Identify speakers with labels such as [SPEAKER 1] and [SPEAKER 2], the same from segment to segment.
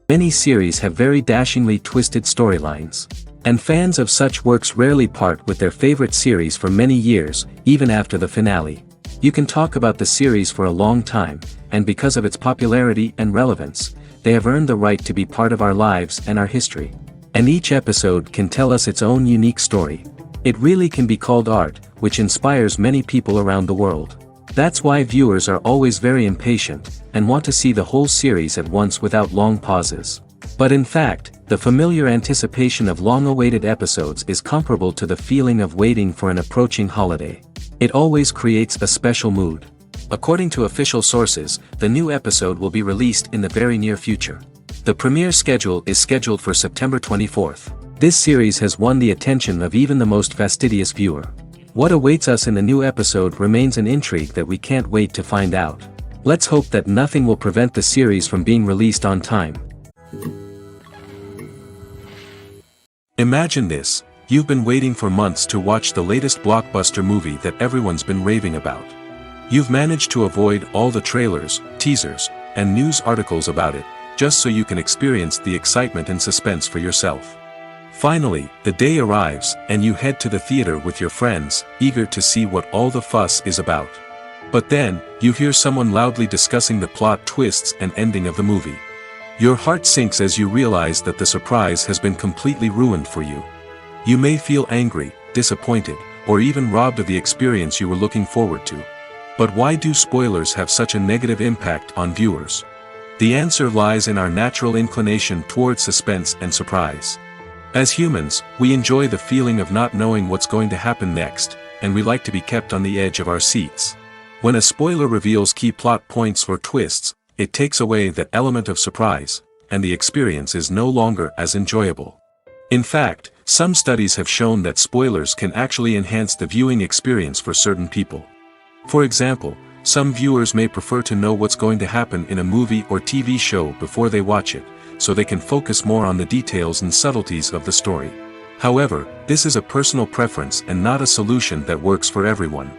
[SPEAKER 1] Many series have very dashingly twisted storylines. And fans of such works rarely part with their favorite series for many years, even after the finale. You can talk about the series for a long time, and because of its popularity and relevance, they have earned the right to be part of our lives and our history. And each episode can tell us its own unique story. It really can be called art, which inspires many people around the world. That's why viewers are always very impatient, and want to see the whole series at once without long pauses. But in fact, the familiar anticipation of long-awaited episodes is comparable to the feeling of waiting for an approaching holiday. It always creates a special mood. According to official sources, the new episode will be released in the very near future. The premiere schedule is scheduled for September 24th. This series has won the attention of even the most fastidious viewer. What awaits us in the new episode remains an intrigue that we can't wait to find out. Let's hope that nothing will prevent the series from being released on time. Imagine this, you've been waiting for months to watch the latest blockbuster movie that everyone's been raving about. You've managed to avoid all the trailers, teasers, and news articles about it, just so you can experience the excitement and suspense for yourself. Finally, the day arrives, and you head to the theater with your friends, eager to see what all the fuss is about. But then, you hear someone loudly discussing the plot twists and ending of the movie. Your heart sinks as you realize that the surprise has been completely ruined for you. You may feel angry, disappointed, or even robbed of the experience you were looking forward to. But why do spoilers have such a negative impact on viewers? The answer lies in our natural inclination toward suspense and surprise. As humans, we enjoy the feeling of not knowing what's going to happen next, and we like to be kept on the edge of our seats. When a spoiler reveals key plot points or twists, it takes away that element of surprise, and the experience is no longer as enjoyable. In fact, some studies have shown that spoilers can actually enhance the viewing experience for certain people. For example, some viewers may prefer to know what's going to happen in a movie or TV show before they watch it, so they can focus more on the details and subtleties of the story. However, this is a personal preference and not a solution that works for everyone.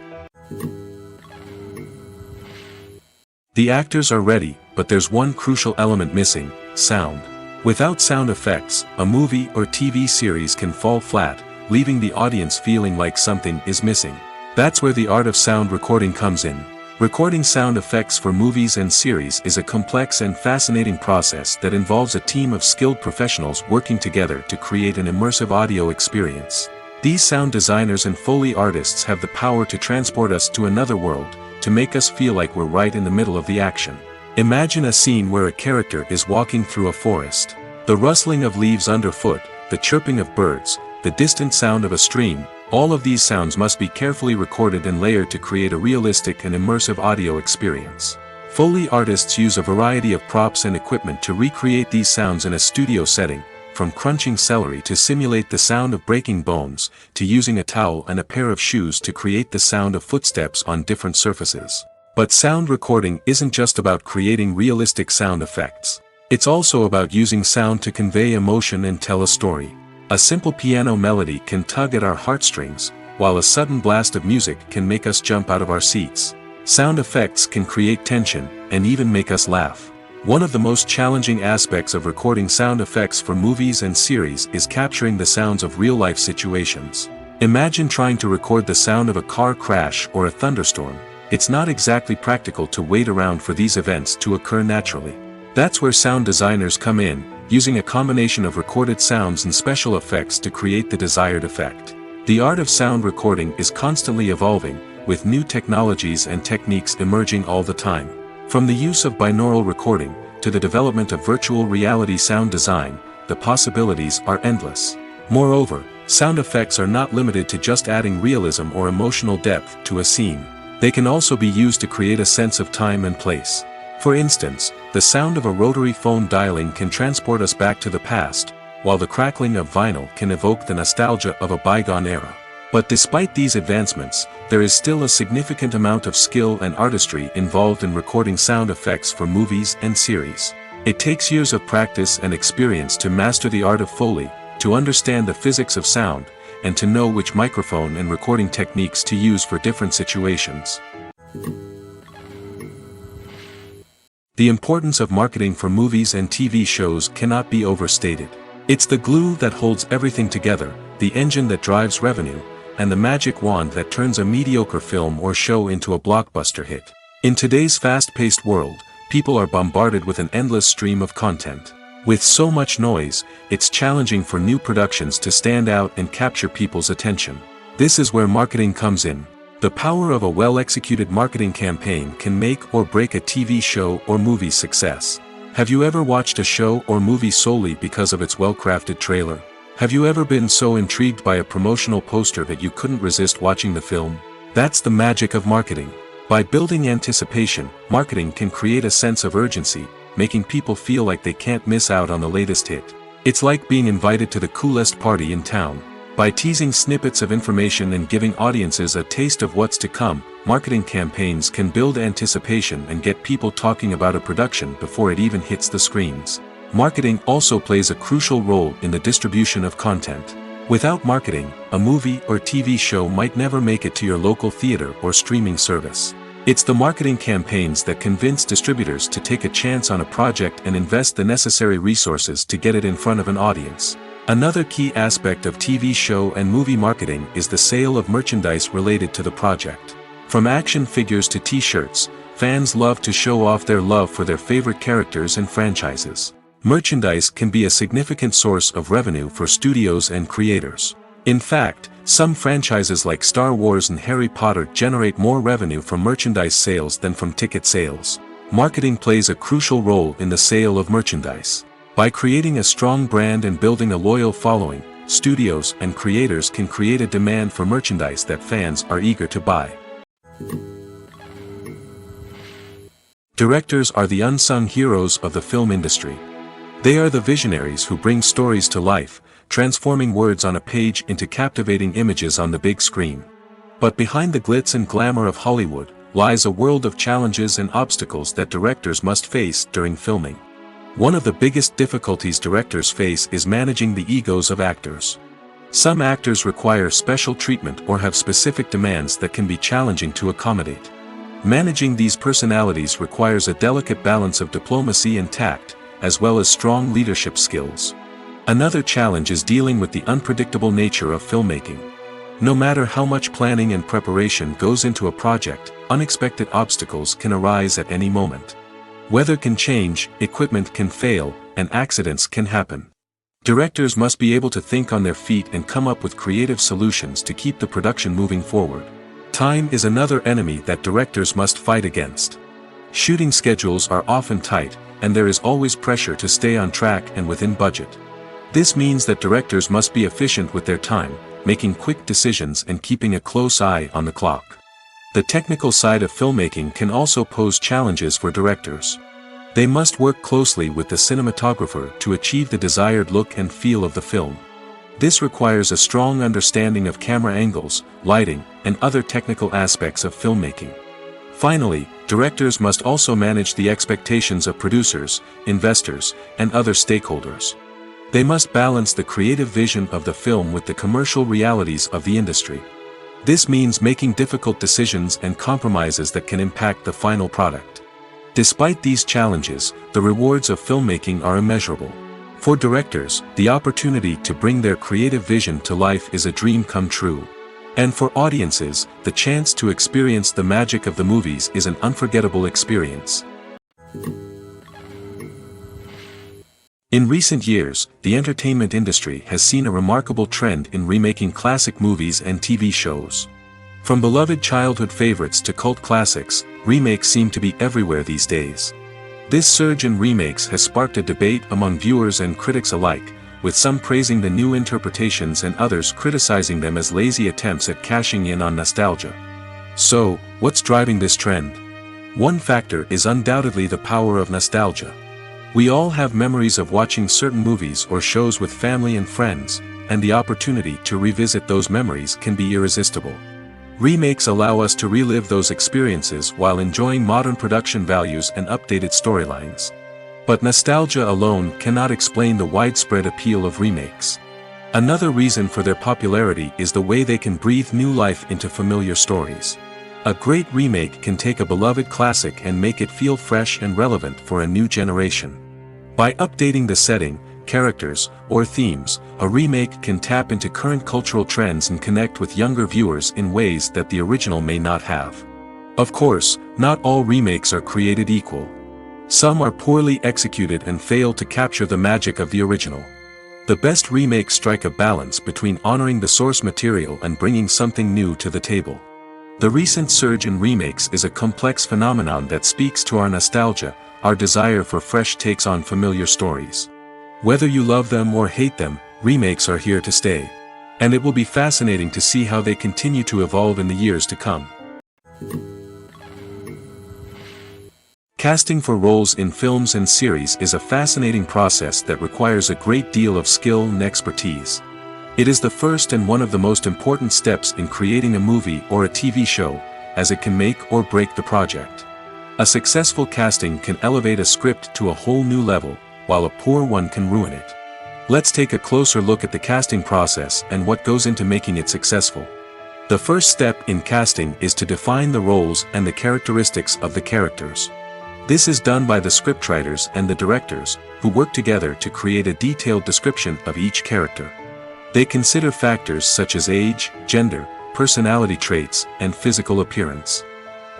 [SPEAKER 1] The actors are ready, but there's one crucial element missing: sound. Without sound effects, a movie or TV series can fall flat, leaving the audience feeling like something is missing. That's where the art of sound recording comes in. Recording sound effects for movies and series is a complex and fascinating process that involves a team of skilled professionals working together to create an immersive audio experience. These sound designers and Foley artists have the power to transport us to another world, to make us feel like we're right in the middle of the action. Imagine a scene where a character is walking through a forest. The rustling of leaves underfoot, the chirping of birds, the distant sound of a stream, all of these sounds must be carefully recorded and layered to create a realistic and immersive audio experience. Foley artists use a variety of props and equipment to recreate these sounds in a studio setting, from crunching celery to simulate the sound of breaking bones, to using a towel and a pair of shoes to create the sound of footsteps on different surfaces. But sound recording isn't just about creating realistic sound effects. It's also about using sound to convey emotion and tell a story. A simple piano melody can tug at our heartstrings, while a sudden blast of music can make us jump out of our seats. Sound effects can create tension, and even make us laugh. One of the most challenging aspects of recording sound effects for movies and series is capturing the sounds of real-life situations. Imagine trying to record the sound of a car crash or a thunderstorm. It's not exactly practical to wait around for these events to occur naturally. That's where sound designers come in, using a combination of recorded sounds and special effects to create the desired effect. The art of sound recording is constantly evolving, with new technologies and techniques emerging all the time. From the use of binaural recording, to the development of virtual reality sound design, the possibilities are endless. Moreover, sound effects are not limited to just adding realism or emotional depth to a scene. They can also be used to create a sense of time and place. For instance, the sound of a rotary phone dialing can transport us back to the past, while the crackling of vinyl can evoke the nostalgia of a bygone era. But despite these advancements, there is still a significant amount of skill and artistry involved in recording sound effects for movies and series. It takes years of practice and experience to master the art of Foley, to understand the physics of sound, and to know which microphone and recording techniques to use for different situations. The importance of marketing for movies and TV shows cannot be overstated. It's the glue that holds everything together, the engine that drives revenue, and the magic wand that turns a mediocre film or show into a blockbuster hit. In today's fast-paced world, people are bombarded with an endless stream of content. With so much noise, it's challenging for new productions to stand out and capture people's attention. This is where marketing comes in. The power of a well-executed marketing campaign can make or break a TV show or movie's success. Have you ever watched a show or movie solely because of its well-crafted trailer? Have you ever been so intrigued by a promotional poster that you couldn't resist watching the film? That's the magic of marketing. By building anticipation, marketing can create a sense of urgency, making people feel like they can't miss out on the latest hit. It's like being invited to the coolest party in town. By teasing snippets of information and giving audiences a taste of what's to come, marketing campaigns can build anticipation and get people talking about a production before it even hits the screens. Marketing also plays a crucial role in the distribution of content. Without marketing, a movie or TV show might never make it to your local theater or streaming service. It's the marketing campaigns that convince distributors to take a chance on a project and invest the necessary resources to get it in front of an audience. Another key aspect of TV show and movie marketing is the sale of merchandise related to the project. From action figures to t-shirts, fans love to show off their love for their favorite characters and franchises. Merchandise can be a significant source of revenue for studios and creators. In fact, some franchises like Star Wars and Harry Potter generate more revenue from merchandise sales than from ticket sales. Marketing plays a crucial role in the sale of merchandise. By creating a strong brand and building a loyal following, studios and creators can create a demand for merchandise that fans are eager to buy. Directors are the unsung heroes of the film industry. They are the visionaries who bring stories to life, transforming words on a page into captivating images on the big screen. But behind the glitz and glamour of Hollywood lies a world of challenges and obstacles that directors must face during filming. One of the biggest difficulties directors face is managing the egos of actors. Some actors require special treatment or have specific demands that can be challenging to accommodate. Managing these personalities requires a delicate balance of diplomacy and tact, as well as strong leadership skills. Another challenge is dealing with the unpredictable nature of filmmaking. No matter how much planning and preparation goes into a project, unexpected obstacles can arise at any moment. Weather can change, equipment can fail, and accidents can happen. Directors must be able to think on their feet and come up with creative solutions to keep the production moving forward. Time is another enemy that directors must fight against. Shooting schedules are often tight, and there is always pressure to stay on track and within budget. This means that directors must be efficient with their time, making quick decisions and keeping a close eye on the clock. The technical side of filmmaking can also pose challenges for directors. They must work closely with the cinematographer to achieve the desired look and feel of the film. This requires a strong understanding of camera angles, lighting, and other technical aspects of filmmaking. Finally, directors must also manage the expectations of producers, investors, and other stakeholders. They must balance the creative vision of the film with the commercial realities of the industry. This means making difficult decisions and compromises that can impact the final product. Despite these challenges, the rewards of filmmaking are immeasurable. For directors, the opportunity to bring their creative vision to life is a dream come true. And for audiences, the chance to experience the magic of the movies is an unforgettable experience. In recent years, the entertainment industry has seen a remarkable trend in remaking classic movies and TV shows. From beloved childhood favorites to cult classics, remakes seem to be everywhere these days. This surge in remakes has sparked a debate among viewers and critics alike, with some praising the new interpretations and others criticizing them as lazy attempts at cashing in on nostalgia. So, what's driving this trend? One factor is undoubtedly the power of nostalgia. We all have memories of watching certain movies or shows with family and friends, and the opportunity to revisit those memories can be irresistible. Remakes allow us to relive those experiences while enjoying modern production values and updated storylines. But nostalgia alone cannot explain the widespread appeal of remakes. Another reason for their popularity is the way they can breathe new life into familiar stories. A great remake can take a beloved classic and make it feel fresh and relevant for a new generation. By updating the setting, characters, or themes, a remake can tap into current cultural trends and connect with younger viewers in ways that the original may not have. Of course, not all remakes are created equal. Some are poorly executed and fail to capture the magic of the original. The best remakes strike a balance between honoring the source material and bringing something new to the table. The recent surge in remakes is a complex phenomenon that speaks to our nostalgia, our desire for fresh takes on familiar stories. Whether you love them or hate them, remakes are here to stay. And it will be fascinating to see how they continue to evolve in the years to come. Casting for roles in films and series is a fascinating process that requires a great deal of skill and expertise. It is the first and one of the most important steps in creating a movie or a TV show, as it can make or break the project. A successful casting can elevate a script to a whole new level, while a poor one can ruin it. Let's take a closer look at the casting process and what goes into making it successful. The first step in casting is to define the roles and the characteristics of the characters. This is done by the scriptwriters and the directors, who work together to create a detailed description of each character. They consider factors such as age, gender, personality traits, and physical appearance.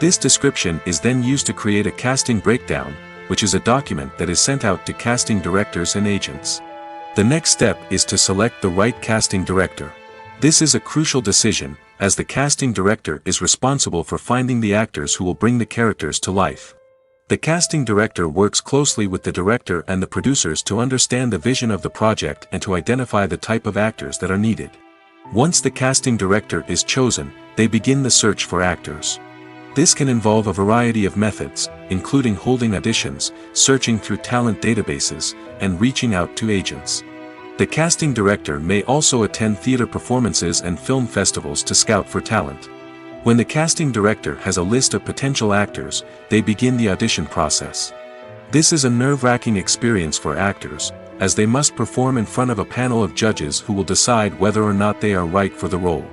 [SPEAKER 1] This description is then used to create a casting breakdown, which is a document that is sent out to casting directors and agents. The next step is to select the right casting director. This is a crucial decision, as the casting director is responsible for finding the actors who will bring the characters to life. The casting director works closely with the director and the producers to understand the vision of the project and to identify the type of actors that are needed. Once the casting director is chosen, they begin the search for actors. This can involve a variety of methods, including holding auditions, searching through talent databases, and reaching out to agents. The casting director may also attend theater performances and film festivals to scout for talent. When the casting director has a list of potential actors, they begin the audition process. This is a nerve-wracking experience for actors, as they must perform in front of a panel of judges who will decide whether or not they are right for the role.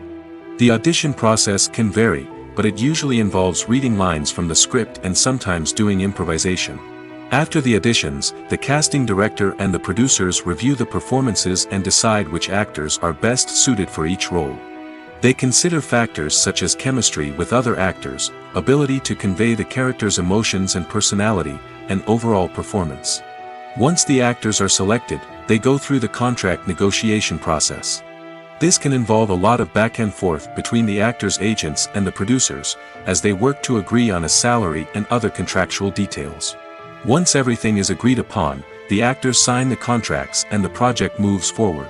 [SPEAKER 1] The audition process can vary, but it usually involves reading lines from the script and sometimes doing improvisation. After the auditions, the casting director and the producers review the performances and decide which actors are best suited for each role. They consider factors such as chemistry with other actors, ability to convey the character's emotions and personality, and overall performance. Once the actors are selected, they go through the contract negotiation process. This can involve a lot of back and forth between the actors' agents and the producers, as they work to agree on a salary and other contractual details. Once everything is agreed upon, the actors sign the contracts and the project moves forward.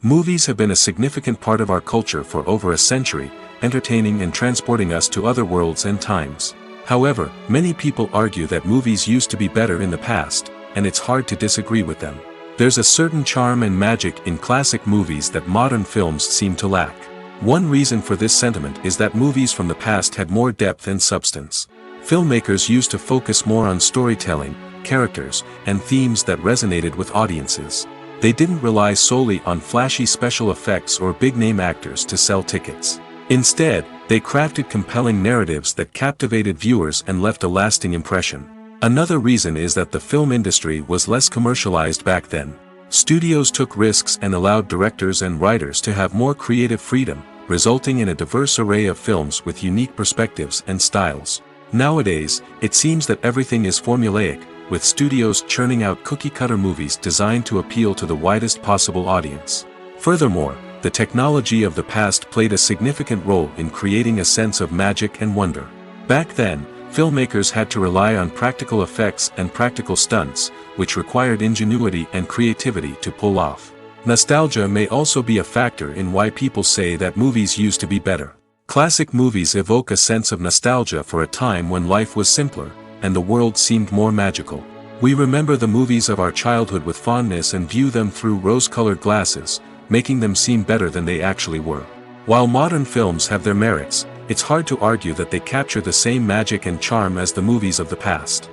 [SPEAKER 1] Movies have been a significant part of our culture for over a century, entertaining and transporting us to other worlds and times. However, many people argue that movies used to be better in the past, and it's hard to disagree with them. There's a certain charm and magic in classic movies that modern films seem to lack. One reason for this sentiment is that movies from the past had more depth and substance. Filmmakers used to focus more on storytelling, characters, and themes that resonated with audiences. They didn't rely solely on flashy special effects or big-name actors to sell tickets. Instead, they crafted compelling narratives that captivated viewers and left a lasting impression. Another reason is that the film industry was less commercialized back then. Studios took risks and allowed directors and writers to have more creative freedom, resulting in a diverse array of films with unique perspectives and styles. Nowadays, it seems that everything is formulaic, with studios churning out cookie-cutter movies designed to appeal to the widest possible audience. Furthermore, the technology of the past played a significant role in creating a sense of magic and wonder. Back then, filmmakers had to rely on practical effects and practical stunts, which required ingenuity and creativity to pull off. Nostalgia may also be a factor in why people say that movies used to be better. Classic movies evoke a sense of nostalgia for a time when life was simpler, and the world seemed more magical. We remember the movies of our childhood with fondness and view them through rose-colored glasses, making them seem better than they actually were. While modern films have their merits, it's hard to argue that they capture the same magic and charm as the movies of the past.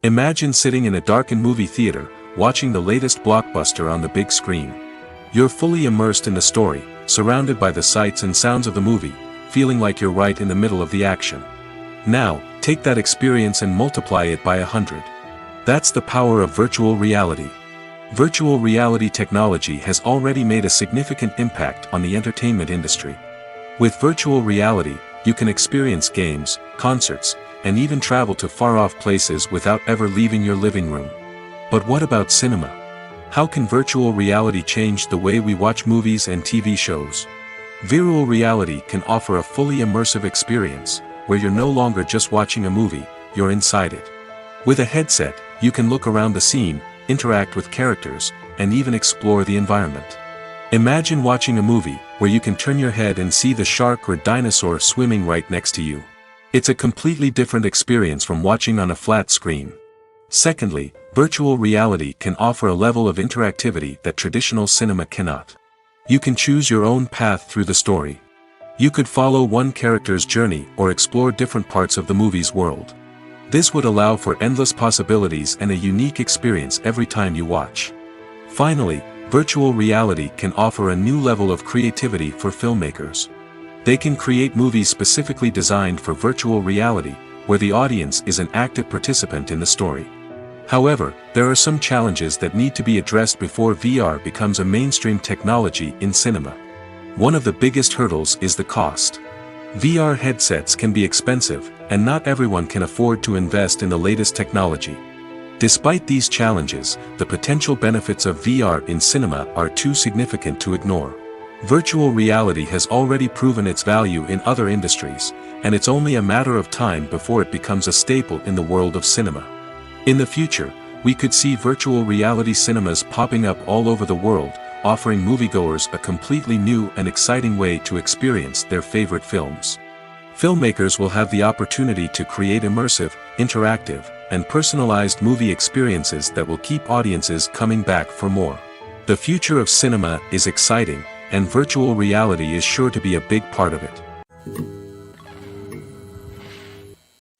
[SPEAKER 1] Imagine sitting in a darkened movie theater, watching the latest blockbuster on the big screen. You're fully immersed in the story, surrounded by the sights and sounds of the movie, feeling like you're right in the middle of the action. Now, take that experience and multiply it by 100. That's the power of virtual reality. Virtual reality technology has already made a significant impact on the entertainment industry. With virtual reality, you can experience games, concerts, and even travel to far-off places without ever leaving your living room. But what about cinema? How can virtual reality change the way we watch movies and TV shows? Virtual reality can offer a fully immersive experience, where you're no longer just watching a movie, you're inside it. With a headset, you can look around the scene, interact with characters, and even explore the environment. Imagine watching a movie, where you can turn your head and see the shark or dinosaur swimming right next to you. It's a completely different experience from watching on a flat screen. Secondly, virtual reality can offer a level of interactivity that traditional cinema cannot. You can choose your own path through the story. You could follow one character's journey or explore different parts of the movie's world. This would allow for endless possibilities and a unique experience every time you watch. Finally, virtual reality can offer a new level of creativity for filmmakers. They can create movies specifically designed for virtual reality, where the audience is an active participant in the story. However, there are some challenges that need to be addressed before VR becomes a mainstream technology in cinema. One of the biggest hurdles is the cost. VR headsets can be expensive, and not everyone can afford to invest in the latest technology. Despite these challenges, the potential benefits of VR in cinema are too significant to ignore. Virtual reality has already proven its value in other industries, and it's only a matter of time before it becomes a staple in the world of cinema. In the future, we could see virtual reality cinemas popping up all over the world, offering moviegoers a completely new and exciting way to experience their favorite films. Filmmakers will have the opportunity to create immersive, interactive, and personalized movie experiences that will keep audiences coming back for more. The future of cinema is exciting, and virtual reality is sure to be a big part of it.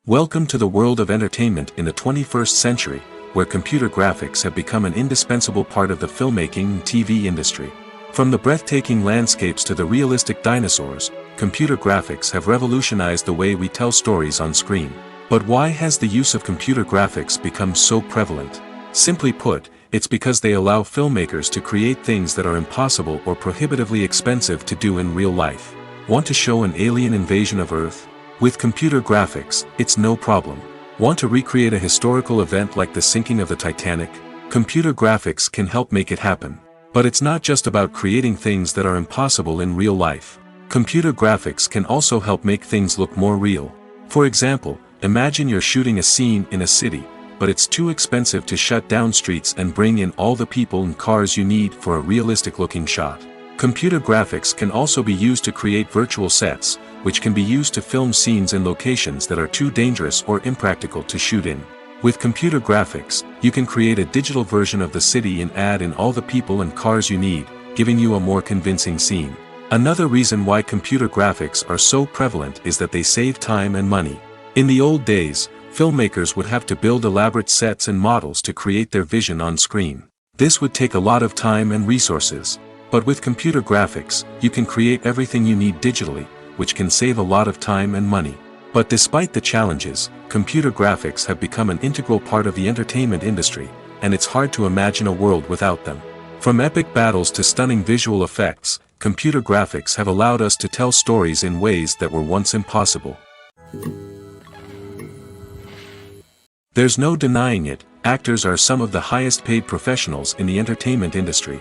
[SPEAKER 1] Welcome to the world of entertainment in the 21st century, where computer graphics have become an indispensable part of the filmmaking and TV industry. From the breathtaking landscapes to the realistic dinosaurs, computer graphics have revolutionized the way we tell stories on screen. But why has the use of computer graphics become so prevalent? Simply put, it's because they allow filmmakers to create things that are impossible or prohibitively expensive to do in real life. Want to show an alien invasion of Earth? With computer graphics, it's no problem. Want to recreate a historical event like the sinking of the Titanic? Computer graphics can help make it happen. But it's not just about creating things that are impossible in real life. Computer graphics can also help make things look more real. For example, imagine you're shooting a scene in a city, but it's too expensive to shut down streets and bring in all the people and cars you need for a realistic-looking shot. Computer graphics can also be used to create virtual sets, which can be used to film scenes in locations that are too dangerous or impractical to shoot in. With computer graphics, you can create a digital version of the city and add in all the people and cars you need, giving you a more convincing scene. Another reason why computer graphics are so prevalent is that they save time and money. In the old days, filmmakers would have to build elaborate sets and models to create their vision on screen. This would take a lot of time and resources. But with computer graphics, you can create everything you need digitally, which can save a lot of time and money. But despite the challenges, computer graphics have become an integral part of the entertainment industry, and it's hard to imagine a world without them. From epic battles to stunning visual effects, computer graphics have allowed us to tell stories in ways that were once impossible. There's no denying it, actors are some of the highest paid professionals in the entertainment industry.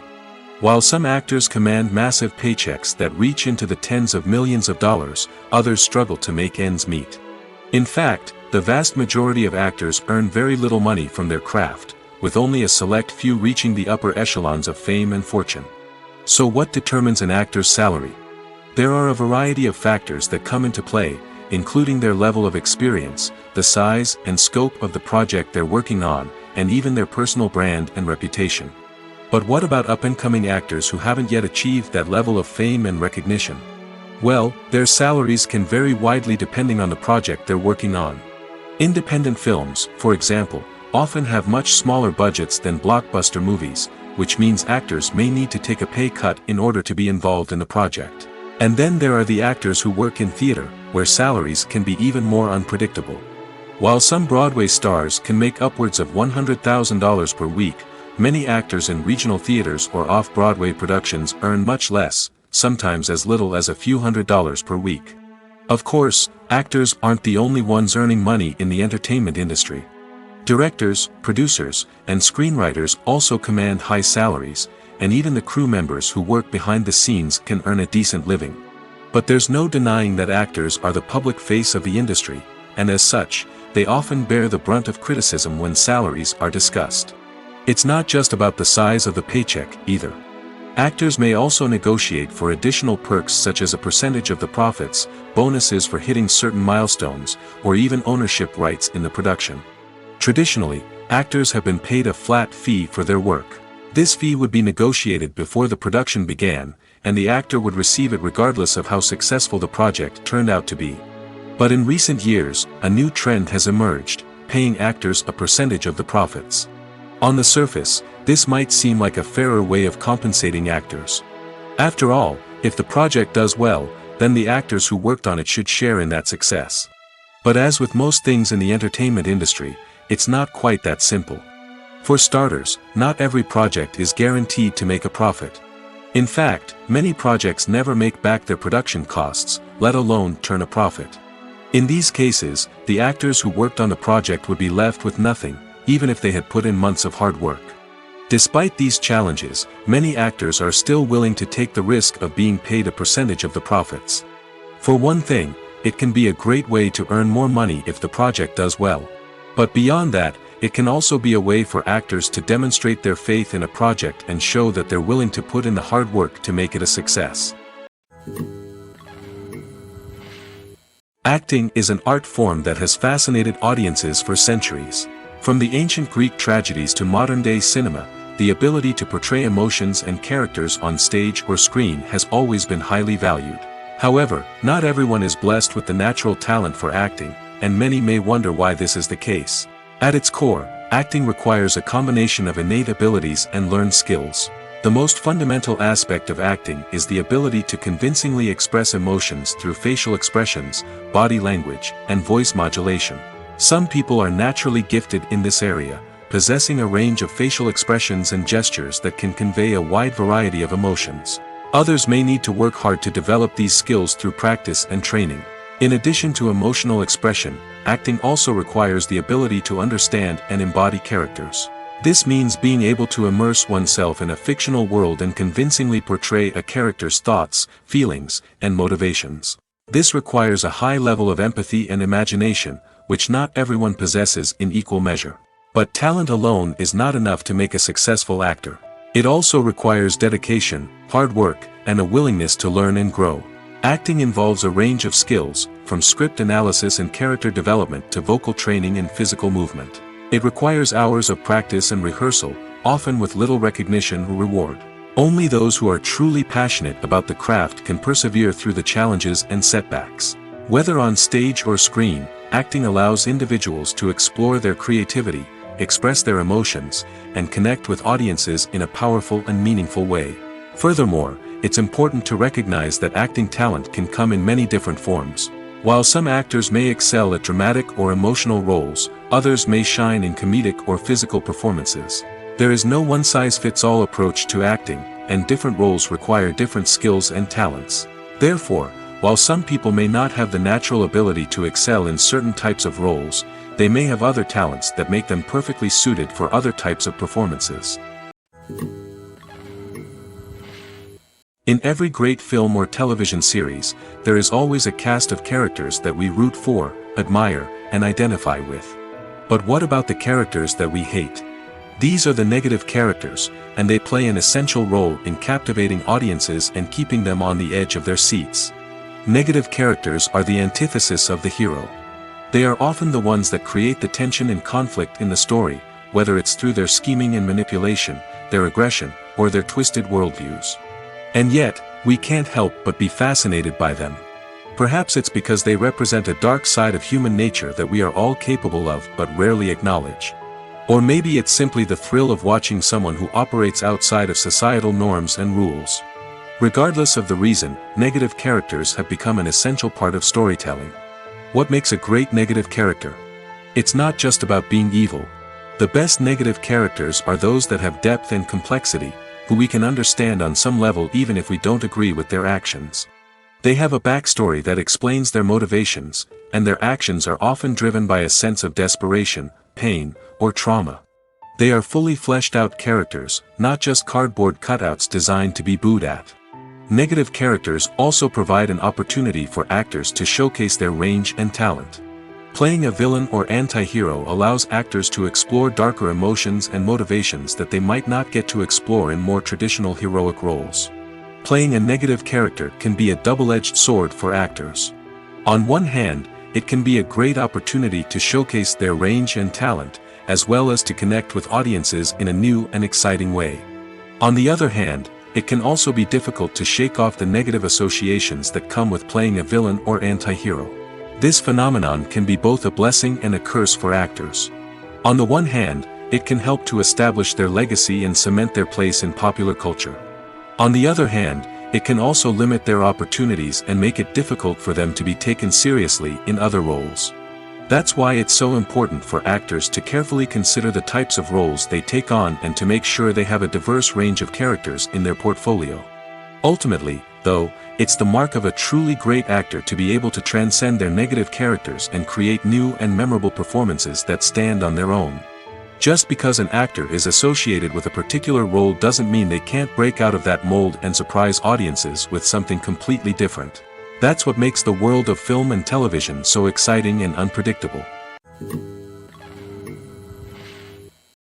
[SPEAKER 1] While some actors command massive paychecks that reach into the tens of millions of dollars, others struggle to make ends meet. In fact, the vast majority of actors earn very little money from their craft, with only a select few reaching the upper echelons of fame and fortune. So what determines an actor's salary? There are a variety of factors that come into play, including their level of experience, the size and scope of the project they're working on, and even their personal brand and reputation. But what about up-and-coming actors who haven't yet achieved that level of fame and recognition? Well, their salaries can vary widely depending on the project they're working on. Independent films, for example, often have much smaller budgets than blockbuster movies, which means actors may need to take a pay cut in order to be involved in the project. And then there are the actors who work in theater, where salaries can be even more unpredictable. While some Broadway stars can make upwards of $100,000 per week, many actors in regional theaters or off-Broadway productions earn much less, sometimes as little as a few $100s per week. Of course, actors aren't the only ones earning money in the entertainment industry. Directors, producers, and screenwriters also command high salaries, and even the crew members who work behind the scenes can earn a decent living. But there's no denying that actors are the public face of the industry, and as such, they often bear the brunt of criticism when salaries are discussed. It's not just about the size of the paycheck, either. Actors may also negotiate for additional perks such as a percentage of the profits, bonuses for hitting certain milestones, or even ownership rights in the production. Traditionally, actors have been paid a flat fee for their work. This fee would be negotiated before the production began, and the actor would receive it regardless of how successful the project turned out to be. But in recent years, a new trend has emerged, paying actors a percentage of the profits. On the surface, this might seem like a fairer way of compensating actors. After all, if the project does well, then the actors who worked on it should share in that success. But as with most things in the entertainment industry, it's not quite that simple. For starters, not every project is guaranteed to make a profit. In fact, many projects never make back their production costs, let alone turn a profit. In these cases, the actors who worked on the project would be left with nothing, even if they had put in months of hard work. Despite these challenges, many actors are still willing to take the risk of being paid a percentage of the profits. For one thing, it can be a great way to earn more money if the project does well. But beyond that, it can also be a way for actors to demonstrate their faith in a project and show that they're willing to put in the hard work to make it a success. Acting is an art form that has fascinated audiences for centuries. From the ancient Greek tragedies to modern-day cinema, the ability to portray emotions and characters on stage or screen has always been highly valued. However, not everyone is blessed with the natural talent for acting, and many may wonder why this is the case. At its core, acting requires a combination of innate abilities and learned skills. The most fundamental aspect of acting is the ability to convincingly express emotions through facial expressions, body language, and voice modulation. Some people are naturally gifted in this area, possessing a range of facial expressions and gestures that can convey a wide variety of emotions. Others may need to work hard to develop these skills through practice and training. In addition to emotional expression, acting also requires the ability to understand and embody characters. This means being able to immerse oneself in a fictional world and convincingly portray a character's thoughts, feelings, and motivations. This requires a high level of empathy and imagination, which not everyone possesses in equal measure. But talent alone is not enough to make a successful actor. It also requires dedication, hard work, and a willingness to learn and grow. Acting involves a range of skills, from script analysis and character development to vocal training and physical movement. It requires hours of practice and rehearsal, often with little recognition or reward. Only those who are truly passionate about the craft can persevere through the challenges and setbacks. Whether on stage or screen, acting allows individuals to explore their creativity, express their emotions, and connect with audiences in a powerful and meaningful way. Furthermore, it's important to recognize that acting talent can come in many different forms. While some actors may excel at dramatic or emotional roles, others may shine in comedic or physical performances. There is no one-size-fits-all approach to acting, and different roles require different skills and talents. Therefore, while some people may not have the natural ability to excel in certain types of roles, they may have other talents that make them perfectly suited for other types of performances. In every great film or television series, there is always a cast of characters that we root for, admire, and identify with. But what about the characters that we hate? These are the negative characters, and they play an essential role in captivating audiences and keeping them on the edge of their seats. Negative characters are the antithesis of the hero. They are often the ones that create the tension and conflict in the story, whether it's through their scheming and manipulation, their aggression, or their twisted worldviews. And yet, we can't help but be fascinated by them. Perhaps it's because they represent a dark side of human nature that we are all capable of but rarely acknowledge. Or maybe it's simply the thrill of watching someone who operates outside of societal norms and rules. Regardless of the reason, negative characters have become an essential part of storytelling. What makes a great negative character? It's not just about being evil. The best negative characters are those that have depth and complexity, who we can understand on some level even if we don't agree with their actions. They have a backstory that explains their motivations, and their actions are often driven by a sense of desperation, pain, or trauma. They are fully fleshed out characters, not just cardboard cutouts designed to be booed at. Negative characters also provide an opportunity for actors to showcase their range and talent. Playing a villain or anti-hero allows actors to explore darker emotions and motivations that they might not get to explore in more traditional heroic roles. Playing a negative character can be a double-edged sword for actors. On one hand, it can be a great opportunity to showcase their range and talent, as well as to connect with audiences in a new and exciting way. On the other hand, it can also be difficult to shake off the negative associations that come with playing a villain or anti-hero. This phenomenon can be both a blessing and a curse for actors. On the one hand, it can help to establish their legacy and cement their place in popular culture. On the other hand, it can also limit their opportunities and make it difficult for them to be taken seriously in other roles. That's why it's so important for actors to carefully consider the types of roles they take on and to make sure they have a diverse range of characters in their portfolio. Ultimately, though, it's the mark of a truly great actor to be able to transcend their negative characters and create new and memorable performances that stand on their own. Just because an actor is associated with a particular role doesn't mean they can't break out of that mold and surprise audiences with something completely different. That's what makes the world of film and television so exciting and unpredictable.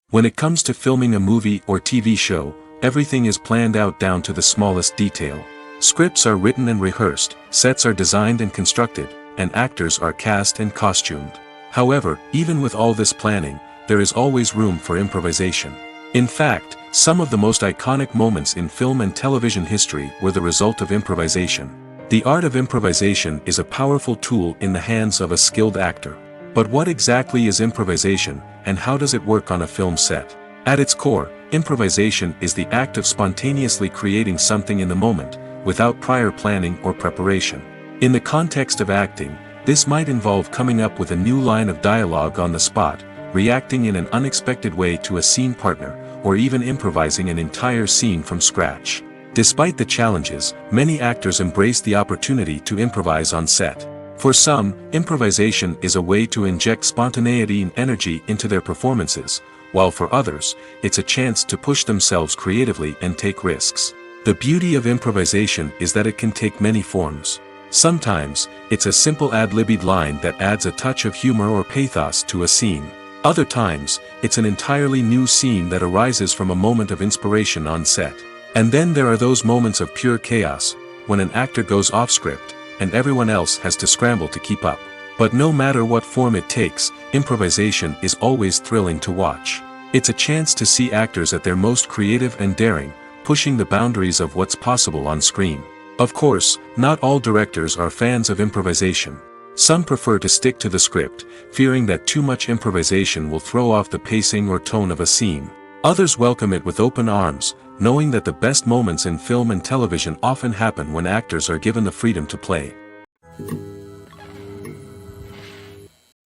[SPEAKER 1] When it comes to filming a movie or TV show, everything is planned out down to the smallest detail. Scripts are written and rehearsed, sets are designed and constructed, and actors are cast and costumed. However, even with all this planning, there is always room for improvisation. In fact, some of the most iconic moments in film and television history were the result of improvisation. The art of improvisation is a powerful tool in the hands of a skilled actor. But what exactly is improvisation, and how does it work on a film set? At its core, improvisation is the act of spontaneously creating something in the moment, without prior planning or preparation. In the context of acting, this might involve coming up with a new line of dialogue on the spot, reacting in an unexpected way to a scene partner, or even improvising an entire scene from scratch. Despite the challenges, many actors embrace the opportunity to improvise on set. For some, improvisation is a way to inject spontaneity and energy into their performances, while for others, it's a chance to push themselves creatively and take risks. The beauty of improvisation is that it can take many forms. Sometimes, it's a simple ad-libbed line that adds a touch of humor or pathos to a scene. Other times, it's an entirely new scene that arises from a moment of inspiration on set. And then there are those moments of pure chaos, when an actor goes off script, and everyone else has to scramble to keep up. But no matter what form it takes, improvisation is always thrilling to watch. It's a chance to see actors at their most creative and daring, pushing the boundaries of what's possible on screen. Of course, not all directors are fans of improvisation. Some prefer to stick to the script, fearing that too much improvisation will throw off the pacing or tone of a scene. Others welcome it with open arms, knowing that the best moments in film and television often happen when actors are given the freedom to play.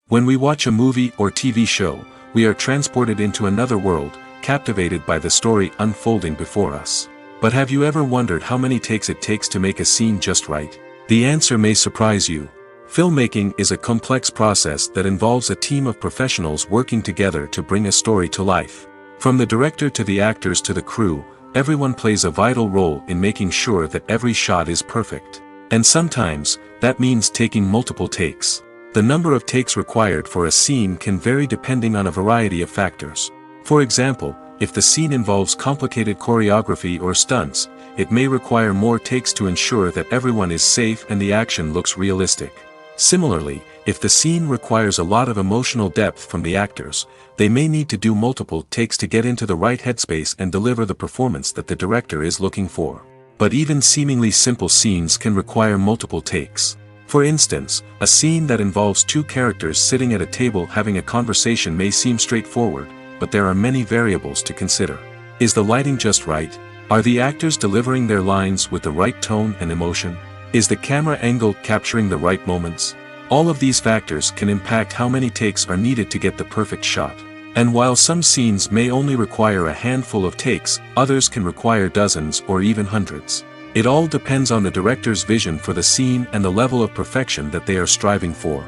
[SPEAKER 1] When we watch a movie or TV show, we are transported into another world, captivated by the story unfolding before us. But have you ever wondered how many takes it takes to make a scene just right? The answer may surprise you. Filmmaking is a complex process that involves a team of professionals working together to bring a story to life. From the director to the actors to the crew, everyone plays a vital role in making sure that every shot is perfect. And sometimes, that means taking multiple takes. The number of takes required for a scene can vary depending on a variety of factors. For example, if the scene involves complicated choreography or stunts, it may require more takes to ensure that everyone is safe and the action looks realistic. Similarly, if the scene requires a lot of emotional depth from the actors, they may need to do multiple takes to get into the right headspace and deliver the performance that the director is looking for. But even seemingly simple scenes can require multiple takes. For instance, a scene that involves two characters sitting at a table having a conversation may seem straightforward, but there are many variables to consider. Is the lighting just right? Are the actors delivering their lines with the right tone and emotion? Is the camera angle capturing the right moments? All of these factors can impact how many takes are needed to get the perfect shot. And while some scenes may only require a handful of takes, others can require dozens or even hundreds. It all depends on the director's vision for the scene and the level of perfection that they are striving for.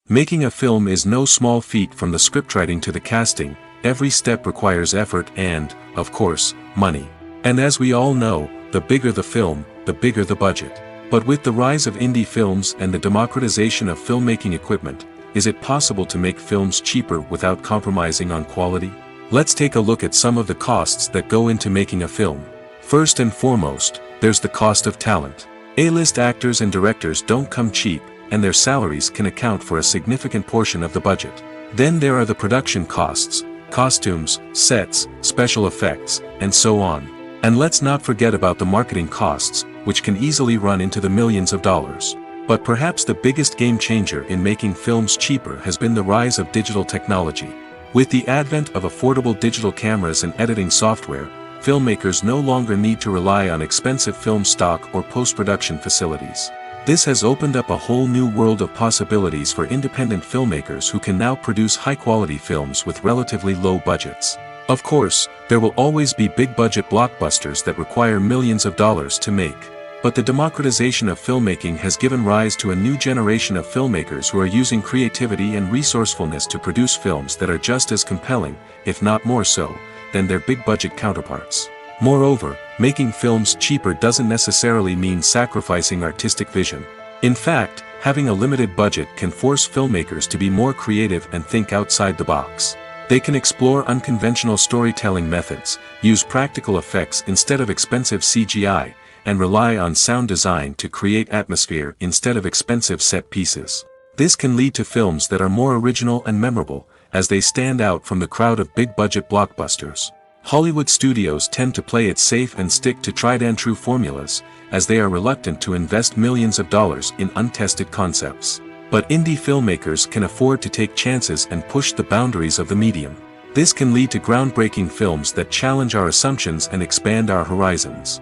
[SPEAKER 1] Making a film is no small feat. From the scriptwriting to the casting, every step requires effort and, of course, money. And as we all know, the bigger the film, the bigger the budget. But with the rise of indie films and the democratization of filmmaking equipment, is it possible to make films cheaper without compromising on quality? Let's take a look at some of the costs that go into making a film. First and foremost, there's the cost of talent. A-list actors and directors don't come cheap, and their salaries can account for a significant portion of the budget. Then there are the production costs, costumes, sets, special effects, and so on. And let's not forget about the marketing costs, which can easily run into the millions of dollars. But perhaps the biggest game changer in making films cheaper has been the rise of digital technology. With the advent of affordable digital cameras and editing software, filmmakers no longer need to rely on expensive film stock or post-production facilities. This has opened up a whole new world of possibilities for independent filmmakers who can now produce high-quality films with relatively low budgets. Of course, there will always be big-budget blockbusters that require millions of dollars to make. But the democratization of filmmaking has given rise to a new generation of filmmakers who are using creativity and resourcefulness to produce films that are just as compelling, if not more so, than their big-budget counterparts. Moreover, making films cheaper doesn't necessarily mean sacrificing artistic vision. In fact, having a limited budget can force filmmakers to be more creative and think outside the box. They can explore unconventional storytelling methods, use practical effects instead of expensive CGI, and rely on sound design to create atmosphere instead of expensive set pieces. This can lead to films that are more original and memorable, as they stand out from the crowd of big-budget blockbusters. Hollywood studios tend to play it safe and stick to tried-and-true formulas, as they are reluctant to invest millions of dollars in untested concepts. But indie filmmakers can afford to take chances and push the boundaries of the medium. This can lead to groundbreaking films that challenge our assumptions and expand our horizons.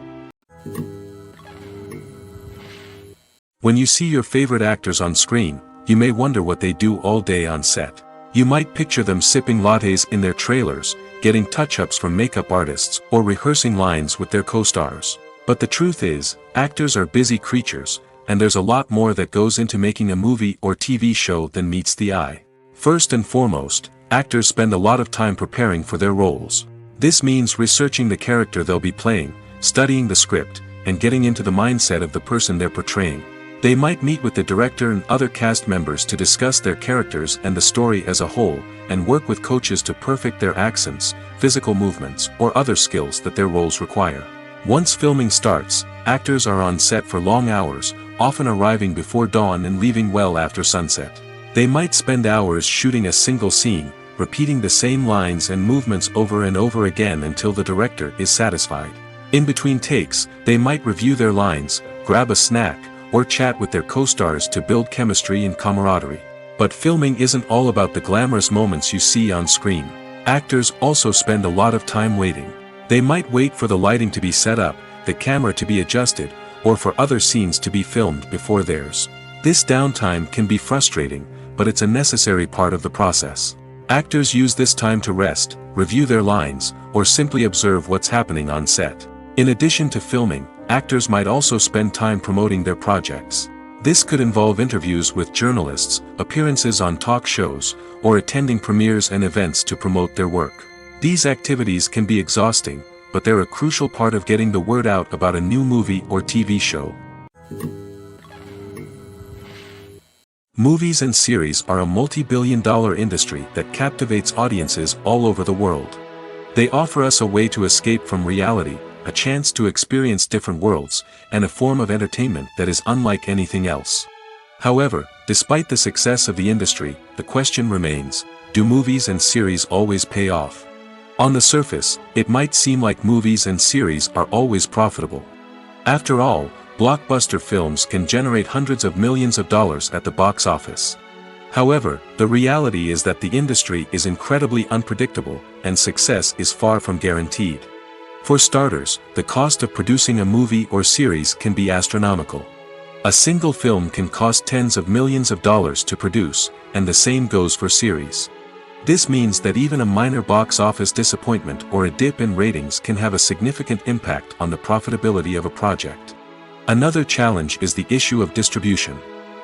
[SPEAKER 1] When you see your favorite actors on screen, you may wonder what they do all day on set. You might picture them sipping lattes in their trailers, getting touch-ups from makeup artists, or rehearsing lines with their co-stars. But the truth is, actors are busy creatures, and there's a lot more that goes into making a movie or TV show than meets the eye. First and foremost, actors spend a lot of time preparing for their roles. This means researching the character they'll be playing, studying the script, and getting into the mindset of the person they're portraying. They might meet with the director and other cast members to discuss their characters and the story as a whole, and work with coaches to perfect their accents, physical movements, or other skills that their roles require. Once filming starts, actors are on set for long hours, often arriving before dawn and leaving well after sunset. They might spend hours shooting a single scene, repeating the same lines and movements over and over again until the director is satisfied. In between takes, they might review their lines, grab a snack, or chat with their co-stars to build chemistry and camaraderie. But filming isn't all about the glamorous moments you see on screen. Actors also spend a lot of time waiting. They might wait for the lighting to be set up, the camera to be adjusted, or for other scenes to be filmed before theirs. This downtime can be frustrating, but it's a necessary part of the process. Actors use this time to rest, review their lines, or simply observe what's happening on set. In addition to filming, actors might also spend time promoting their projects. This could involve interviews with journalists, appearances on talk shows, or attending premieres and events to promote their work. These activities can be exhausting, but they're a crucial part of getting the word out about a new movie or TV show. Movies and series are a multi-billion-dollar industry that captivates audiences all over the world. They offer us a way to escape from reality, a chance to experience different worlds, and a form of entertainment that is unlike anything else. However, despite the success of the industry, the question remains, do movies and series always pay off? On the surface, it might seem like movies and series are always profitable. After all, blockbuster films can generate hundreds of millions of dollars at the box office. However, the reality is that the industry is incredibly unpredictable, and success is far from guaranteed. For starters, the cost of producing a movie or series can be astronomical. A single film can cost tens of millions of dollars to produce, and the same goes for series. This means that even a minor box office disappointment or a dip in ratings can have a significant impact on the profitability of a project. Another challenge is the issue of distribution.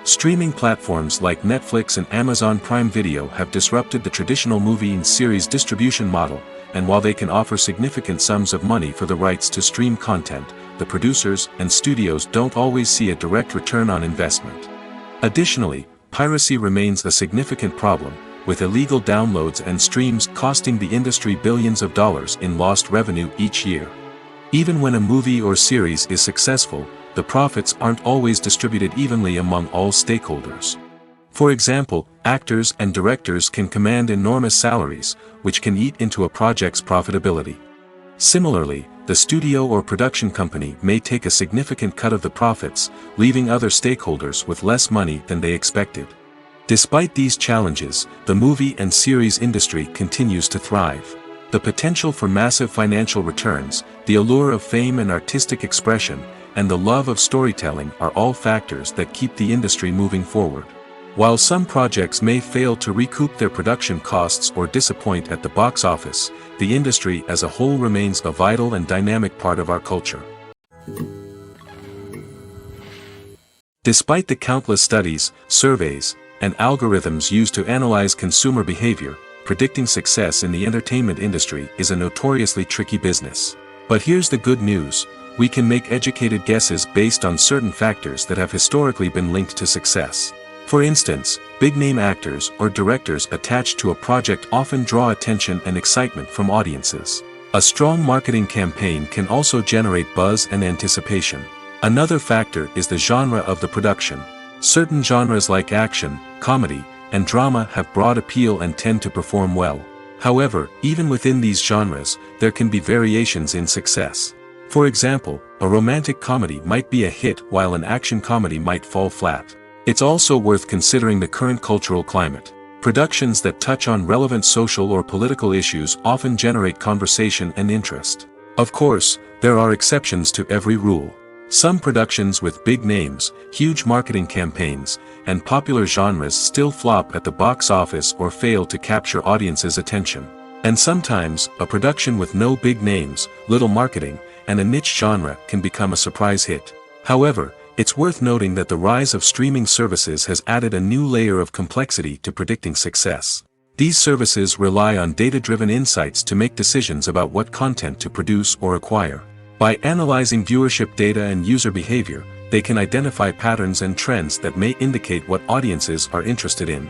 [SPEAKER 1] Streaming platforms like Netflix and Amazon Prime Video have disrupted the traditional movie and series distribution model, and while they can offer significant sums of money for the rights to stream content, the producers and studios don't always see a direct return on investment. Additionally, piracy remains a significant problem, with illegal downloads and streams costing the industry billions of dollars in lost revenue each year. Even when a movie or series is successful, the profits aren't always distributed evenly among all stakeholders. For example, actors and directors can command enormous salaries, which can eat into a project's profitability. Similarly, the studio or production company may take a significant cut of the profits, leaving other stakeholders with less money than they expected. Despite these challenges, the movie and series industry continues to thrive. The potential for massive financial returns, the allure of fame and artistic expression, and the love of storytelling are all factors that keep the industry moving forward. While some projects may fail to recoup their production costs or disappoint at the box office, the industry as a whole remains a vital and dynamic part of our culture. Despite the countless studies, surveys, and algorithms used to analyze consumer behavior, predicting success in the entertainment industry is a notoriously tricky business. But here's the good news: we can make educated guesses based on certain factors that have historically been linked to success. For instance, big-name actors or directors attached to a project often draw attention and excitement from audiences. A strong marketing campaign can also generate buzz and anticipation. Another factor is the genre of the production. Certain genres like action, comedy, and drama have broad appeal and tend to perform well. However, even within these genres, there can be variations in success. For example, a romantic comedy might be a hit while an action comedy might fall flat. It's also worth considering the current cultural climate. Productions that touch on relevant social or political issues often generate conversation and interest. Of course, there are exceptions to every rule. Some productions with big names, huge marketing campaigns, and popular genres still flop at the box office or fail to capture audiences' attention. And sometimes, a production with no big names, little marketing, and a niche genre can become a surprise hit. However, it's worth noting that the rise of streaming services has added a new layer of complexity to predicting success. These services rely on data-driven insights to make decisions about what content to produce or acquire. By analyzing viewership data and user behavior, they can identify patterns and trends that may indicate what audiences are interested in.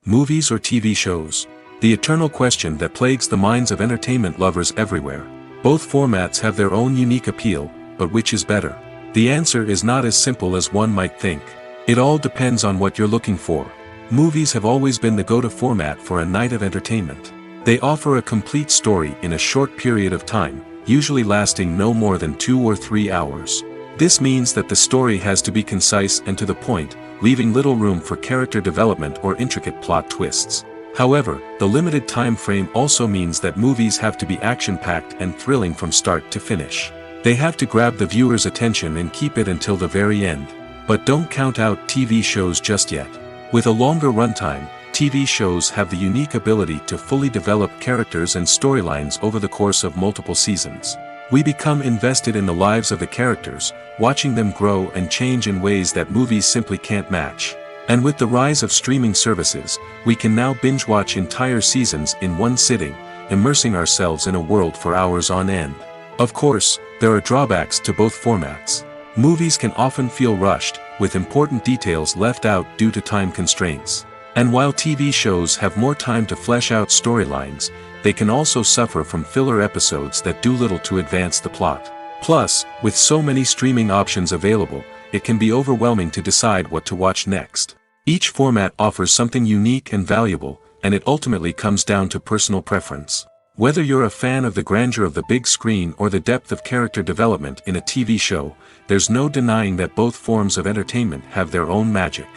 [SPEAKER 1] Movies or TV shows? The eternal question that plagues the minds of entertainment lovers everywhere. Both formats have their own unique appeal, but which is better? The answer is not as simple as one might think. It all depends on what you're looking for. Movies have always been the go-to format for a night of entertainment. They offer a complete story in a short period of time, usually lasting no more than 2 or 3 hours. This means that the story has to be concise and to the point, leaving little room for character development or intricate plot twists. However, the limited time frame also means that movies have to be action-packed and thrilling from start to finish. They have to grab the viewer's attention and keep it until the very end. But don't count out TV shows just yet. With a longer runtime, TV shows have the unique ability to fully develop characters and storylines over the course of multiple seasons. We become invested in the lives of the characters, watching them grow and change in ways that movies simply can't match. And with the rise of streaming services, we can now binge-watch entire seasons in one sitting, immersing ourselves in a world for hours on end. Of course, there are drawbacks to both formats. Movies can often feel rushed, with important details left out due to time constraints. And while TV shows have more time to flesh out storylines, they can also suffer from filler episodes that do little to advance the plot. Plus, with so many streaming options available, it can be overwhelming to decide what to watch next. Each format offers something unique and valuable, and it ultimately comes down to personal preference. Whether you're a fan of the grandeur of the big screen or the depth of character development in a TV show, there's no denying that both forms of entertainment have their own magic.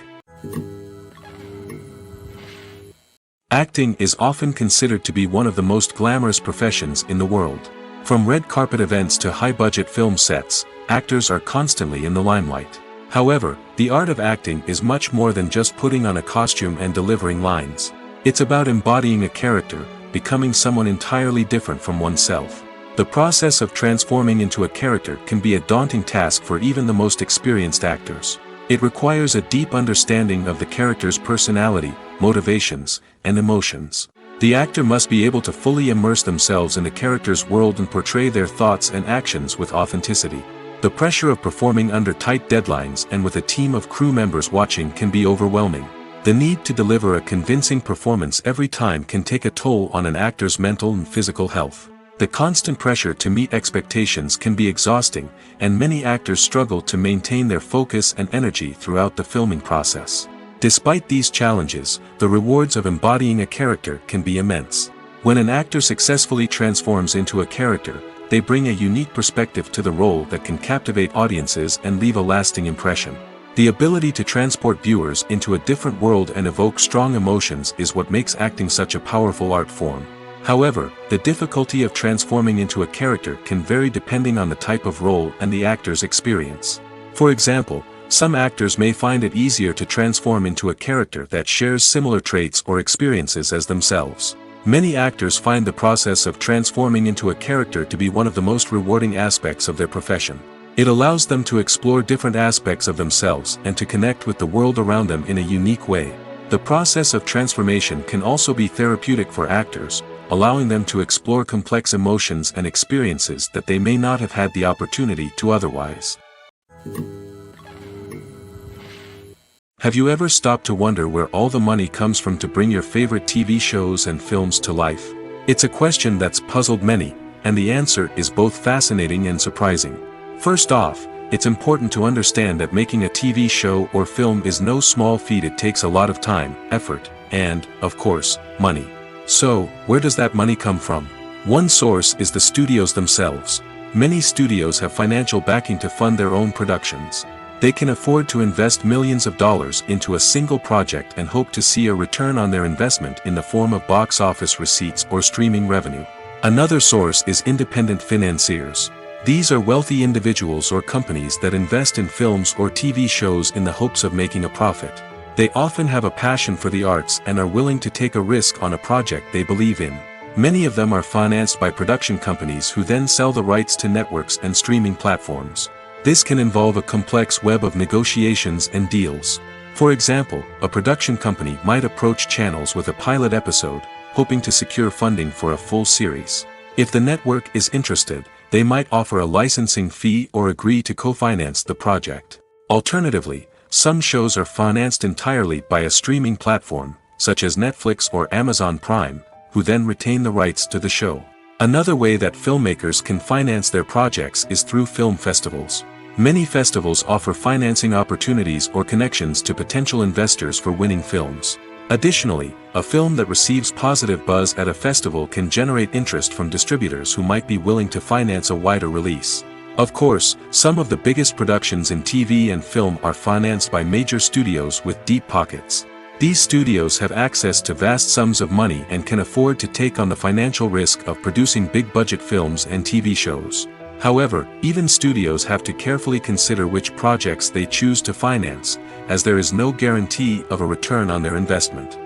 [SPEAKER 1] Acting is often considered to be one of the most glamorous professions in the world. From red carpet events to high-budget film sets, actors are constantly in the limelight. However, the art of acting is much more than just putting on a costume and delivering lines. It's about embodying a character, becoming someone entirely different from oneself. The process of transforming into a character can be a daunting task for even the most experienced actors. It requires a deep understanding of the character's personality, motivations, and emotions. The actor must be able to fully immerse themselves in the character's world and portray their thoughts and actions with authenticity. The pressure of performing under tight deadlines and with a team of crew members watching can be overwhelming. The need to deliver a convincing performance every time can take a toll on an actor's mental and physical health. The constant pressure to meet expectations can be exhausting, and many actors struggle to maintain their focus and energy throughout the filming process. Despite these challenges, the rewards of embodying a character can be immense. When an actor successfully transforms into a character, they bring a unique perspective to the role that can captivate audiences and leave a lasting impression. The ability to transport viewers into a different world and evoke strong emotions is what makes acting such a powerful art form. However, the difficulty of transforming into a character can vary depending on the type of role and the actor's experience. For example, some actors may find it easier to transform into a character that shares similar traits or experiences as themselves. Many actors find the process of transforming into a character to be one of the most rewarding aspects of their profession. It allows them to explore different aspects of themselves and to connect with the world around them in a unique way. The process of transformation can also be therapeutic for actors, allowing them to explore complex emotions and experiences that they may not have had the opportunity to otherwise. Have you ever stopped to wonder where all the money comes from to bring your favorite TV shows and films to life? It's a question that's puzzled many, and the answer is both fascinating and surprising. First off, it's important to understand that making a TV show or film is no small feat. It takes a lot of time, effort, and, of course, money. So, where does that money come from? One source is the studios themselves. Many studios have financial backing to fund their own productions. They can afford to invest millions of dollars into a single project and hope to see a return on their investment in the form of box office receipts or streaming revenue. Another source is independent financiers. These are wealthy individuals or companies that invest in films or TV shows in the hopes of making a profit. They often have a passion for the arts and are willing to take a risk on a project they believe in. Many of them are financed by production companies who then sell the rights to networks and streaming platforms. This can involve a complex web of negotiations and deals. For example, a production company might approach channels with a pilot episode, hoping to secure funding for a full series. If the network is interested, they might offer a licensing fee or agree to co-finance the project. Alternatively, some shows are financed entirely by a streaming platform, such as Netflix or Amazon Prime, who then retain the rights to the show. Another way that filmmakers can finance their projects is through film festivals. Many festivals offer financing opportunities or connections to potential investors for winning films. Additionally, a film that receives positive buzz at a festival can generate interest from distributors who might be willing to finance a wider release. Of course, some of the biggest productions in TV and film are financed by major studios with deep pockets. These studios have access to vast sums of money and can afford to take on the financial risk of producing big-budget films and TV shows. However, even studios have to carefully consider which projects they choose to finance, as there is no guarantee of a return on their investment.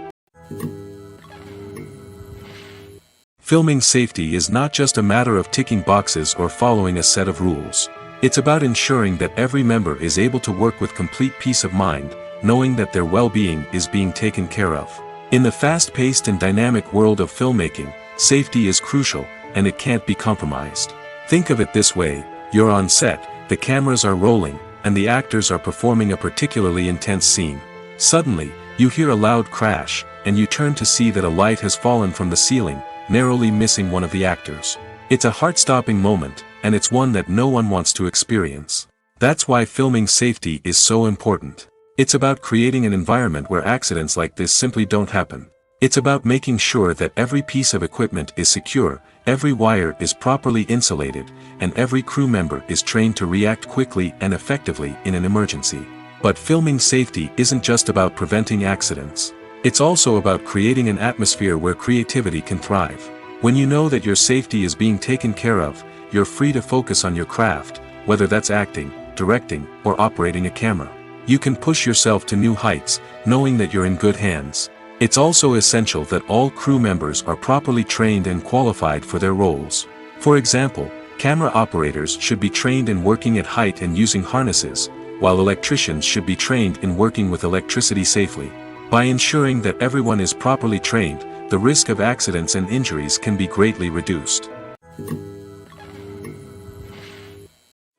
[SPEAKER 1] Filming safety is not just a matter of ticking boxes or following a set of rules. It's about ensuring that every member is able to work with complete peace of mind, knowing that their well-being is being taken care of. In the fast-paced and dynamic world of filmmaking, safety is crucial, and it can't be compromised. Think of it this way: you're on set, the cameras are rolling, and the actors are performing a particularly intense scene. Suddenly, you hear a loud crash, and you turn to see that a light has fallen from the ceiling, narrowly missing one of the actors. It's a heart-stopping moment, and it's one that no one wants to experience. That's why filming safety is so important. It's about creating an environment where accidents like this simply don't happen. It's about making sure that every piece of equipment is secure, every wire is properly insulated, and every crew member is trained to react quickly and effectively in an emergency. But filming safety isn't just about preventing accidents. It's also about creating an atmosphere where creativity can thrive. When you know that your safety is being taken care of, you're free to focus on your craft, whether that's acting, directing, or operating a camera. You can push yourself to new heights, knowing that you're in good hands. It's also essential that all crew members are properly trained and qualified for their roles. For example, camera operators should be trained in working at height and using harnesses, while electricians should be trained in working with electricity safely. By ensuring that everyone is properly trained, the risk of accidents and injuries can be greatly reduced.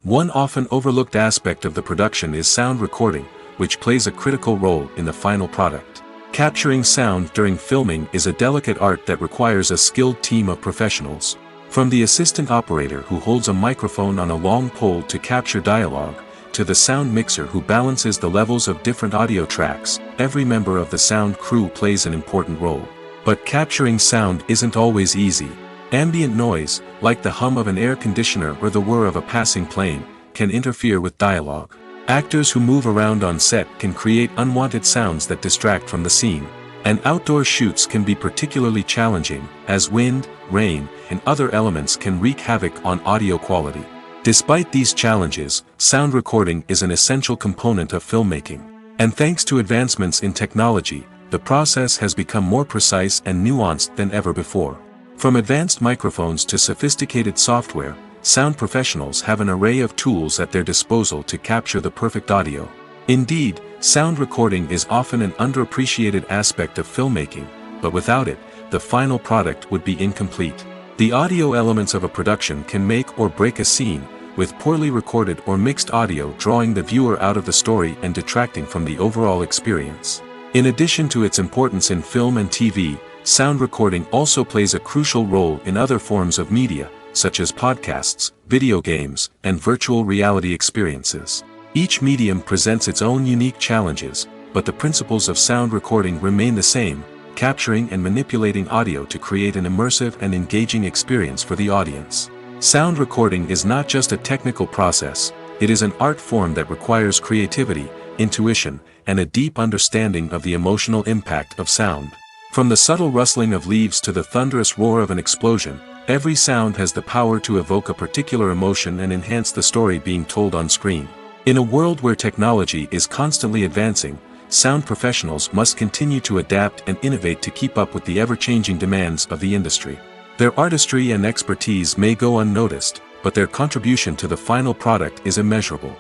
[SPEAKER 1] One often overlooked aspect of the production is sound recording, which plays a critical role in the final product. Capturing sound during filming is a delicate art that requires a skilled team of professionals. From the assistant operator who holds a microphone on a long pole to capture dialogue, to the sound mixer who balances the levels of different audio tracks, every member of the sound crew plays an important role. But capturing sound isn't always easy. Ambient noise, like the hum of an air conditioner or the whir of a passing plane, can interfere with dialogue. Actors who move around on set can create unwanted sounds that distract from the scene. And outdoor shoots can be particularly challenging, as wind, rain, and other elements can wreak havoc on audio quality. Despite these challenges, sound recording is an essential component of filmmaking. And thanks to advancements in technology, the process has become more precise and nuanced than ever before. From advanced microphones to sophisticated software, sound professionals have an array of tools at their disposal to capture the perfect audio. Indeed, sound recording is often an underappreciated aspect of filmmaking, but without it, the final product would be incomplete. The audio elements of a production can make or break a scene, with poorly recorded or mixed audio drawing the viewer out of the story and detracting from the overall experience. In addition to its importance in film and TV, sound recording also plays a crucial role in other forms of media, such as podcasts, video games, and virtual reality experiences. Each medium presents its own unique challenges, but the principles of sound recording remain the same, capturing and manipulating audio to create an immersive and engaging experience for the audience. Sound recording is not just a technical process, it is an art form that requires creativity, intuition, and a deep understanding of the emotional impact of sound. From the subtle rustling of leaves to the thunderous roar of an explosion, every sound has the power to evoke a particular emotion and enhance the story being told on screen. In a world where technology is constantly advancing, sound professionals must continue to adapt and innovate to keep up with the ever-changing demands of the industry. Their artistry and expertise may go unnoticed, but their contribution to the final product is immeasurable.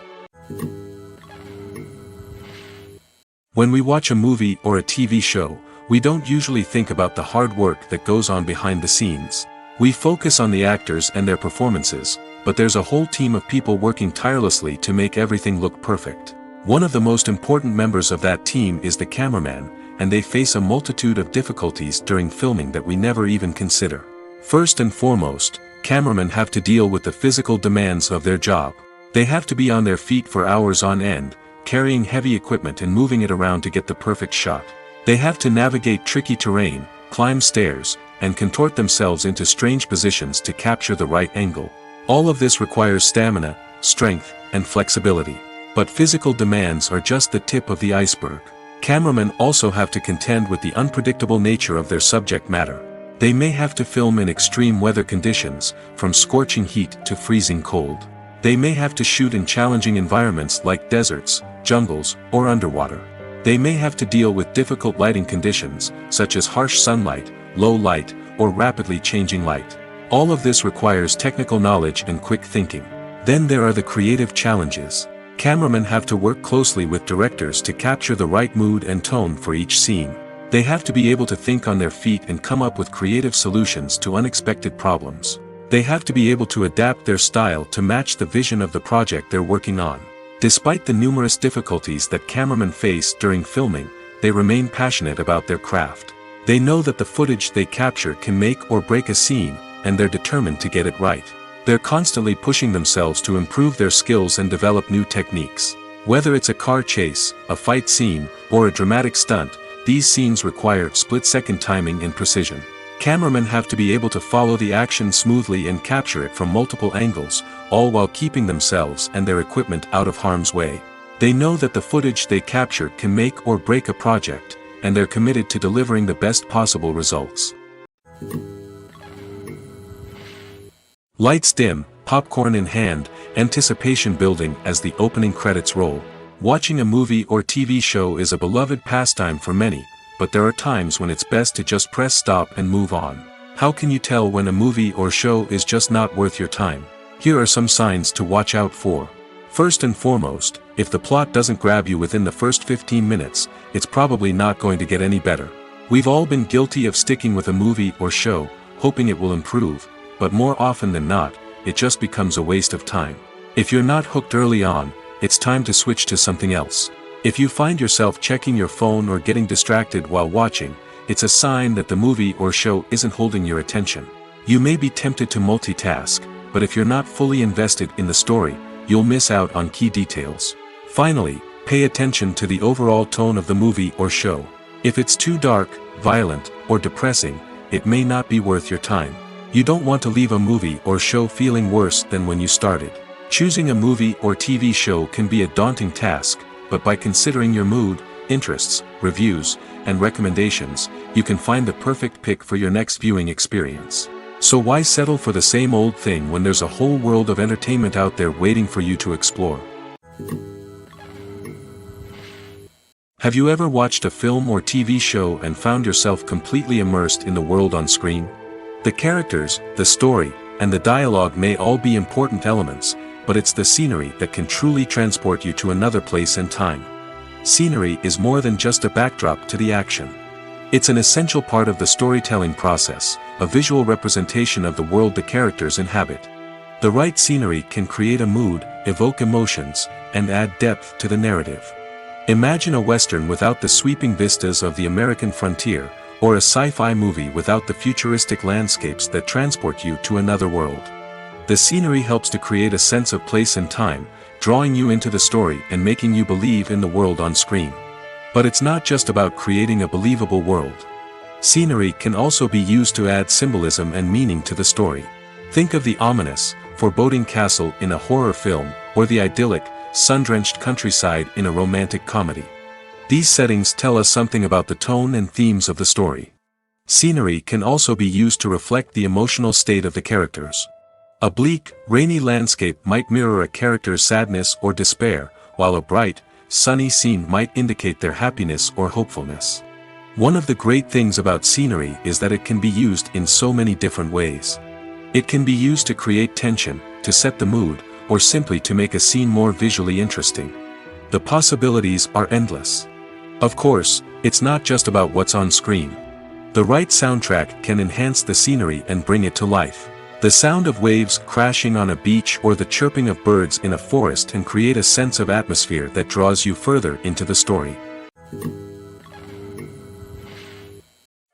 [SPEAKER 1] When we watch a movie or a TV show, we don't usually think about the hard work that goes on behind the scenes. We focus on the actors and their performances, but there's a whole team of people working tirelessly to make everything look perfect. One of the most important members of that team is the cameraman, and they face a multitude of difficulties during filming that we never even consider. First and foremost, cameramen have to deal with the physical demands of their job. They have to be on their feet for hours on end, carrying heavy equipment and moving it around to get the perfect shot. They have to navigate tricky terrain, climb stairs, and contort themselves into strange positions to capture the right angle. All of this requires stamina, strength, and flexibility. But physical demands are just the tip of the iceberg. Cameramen also have to contend with the unpredictable nature of their subject matter. They may have to film in extreme weather conditions, from scorching heat to freezing cold. They may have to shoot in challenging environments like deserts, jungles, or underwater. They may have to deal with difficult lighting conditions, such as harsh sunlight, low light, or rapidly changing light. All of this requires technical knowledge and quick thinking. Then there are the creative challenges. Cameramen have to work closely with directors to capture the right mood and tone for each scene. They have to be able to think on their feet and come up with creative solutions to unexpected problems. They have to be able to adapt their style to match the vision of the project they're working on. Despite the numerous difficulties that cameramen face during filming, they remain passionate about their craft. They know that the footage they capture can make or break a scene, and they're determined to get it right. They're constantly pushing themselves to improve their skills and develop new techniques. Whether it's a car chase, a fight scene, or a dramatic stunt, these scenes require split-second timing and precision. Cameramen have to be able to follow the action smoothly and capture it from multiple angles, all while keeping themselves and their equipment out of harm's way. They know that the footage they capture can make or break a project, and they're committed to delivering the best possible results. Lights dim, popcorn in hand, anticipation building as the opening credits roll. Watching a movie or TV show is a beloved pastime for many, but there are times when it's best to just press stop and move on. How can you tell when a movie or show is just not worth your time? Here are some signs to watch out for. First and foremost, if the plot doesn't grab you within the first 15 minutes, it's probably not going to get any better. We've all been guilty of sticking with a movie or show, hoping it will improve, but more often than not, it just becomes a waste of time. If you're not hooked early on, it's time to switch to something else. If you find yourself checking your phone or getting distracted while watching, it's a sign that the movie or show isn't holding your attention. You may be tempted to multitask, but if you're not fully invested in the story, you'll miss out on key details. Finally, pay attention to the overall tone of the movie or show. If it's too dark, violent, or depressing, it may not be worth your time. You don't want to leave a movie or show feeling worse than when you started. Choosing a movie or TV show can be a daunting task, but by considering your mood, interests, reviews, and recommendations, you can find the perfect pick for your next viewing experience. So why settle for the same old thing when there's a whole world of entertainment out there waiting for you to explore? Have you ever watched a film or TV show and found yourself completely immersed in the world on screen? The characters, the story, and the dialogue may all be important elements, but it's the scenery that can truly transport you to another place and time. Scenery is more than just a backdrop to the action. It's an essential part of the storytelling process, a visual representation of the world the characters inhabit. The right scenery can create a mood, evoke emotions, and add depth to the narrative. Imagine a Western without the sweeping vistas of the American frontier, or a sci-fi movie without the futuristic landscapes that transport you to another world. The scenery helps to create a sense of place and time, drawing you into the story and making you believe in the world on screen. But it's not just about creating a believable world. Scenery can also be used to add symbolism and meaning to the story. Think of the ominous, foreboding castle in a horror film, or the idyllic, sun-drenched countryside in a romantic comedy. These settings tell us something about the tone and themes of the story. Scenery can also be used to reflect the emotional state of the characters. A bleak, rainy landscape might mirror a character's sadness or despair, while a bright, sunny scene might indicate their happiness or hopefulness. One of the great things about scenery is that it can be used in so many different ways. It can be used to create tension, to set the mood, or simply to make a scene more visually interesting. The possibilities are endless. Of course, it's not just about what's on screen. The right soundtrack can enhance the scenery and bring it to life. The sound of waves crashing on a beach or the chirping of birds in a forest can create a sense of atmosphere that draws you further into the story.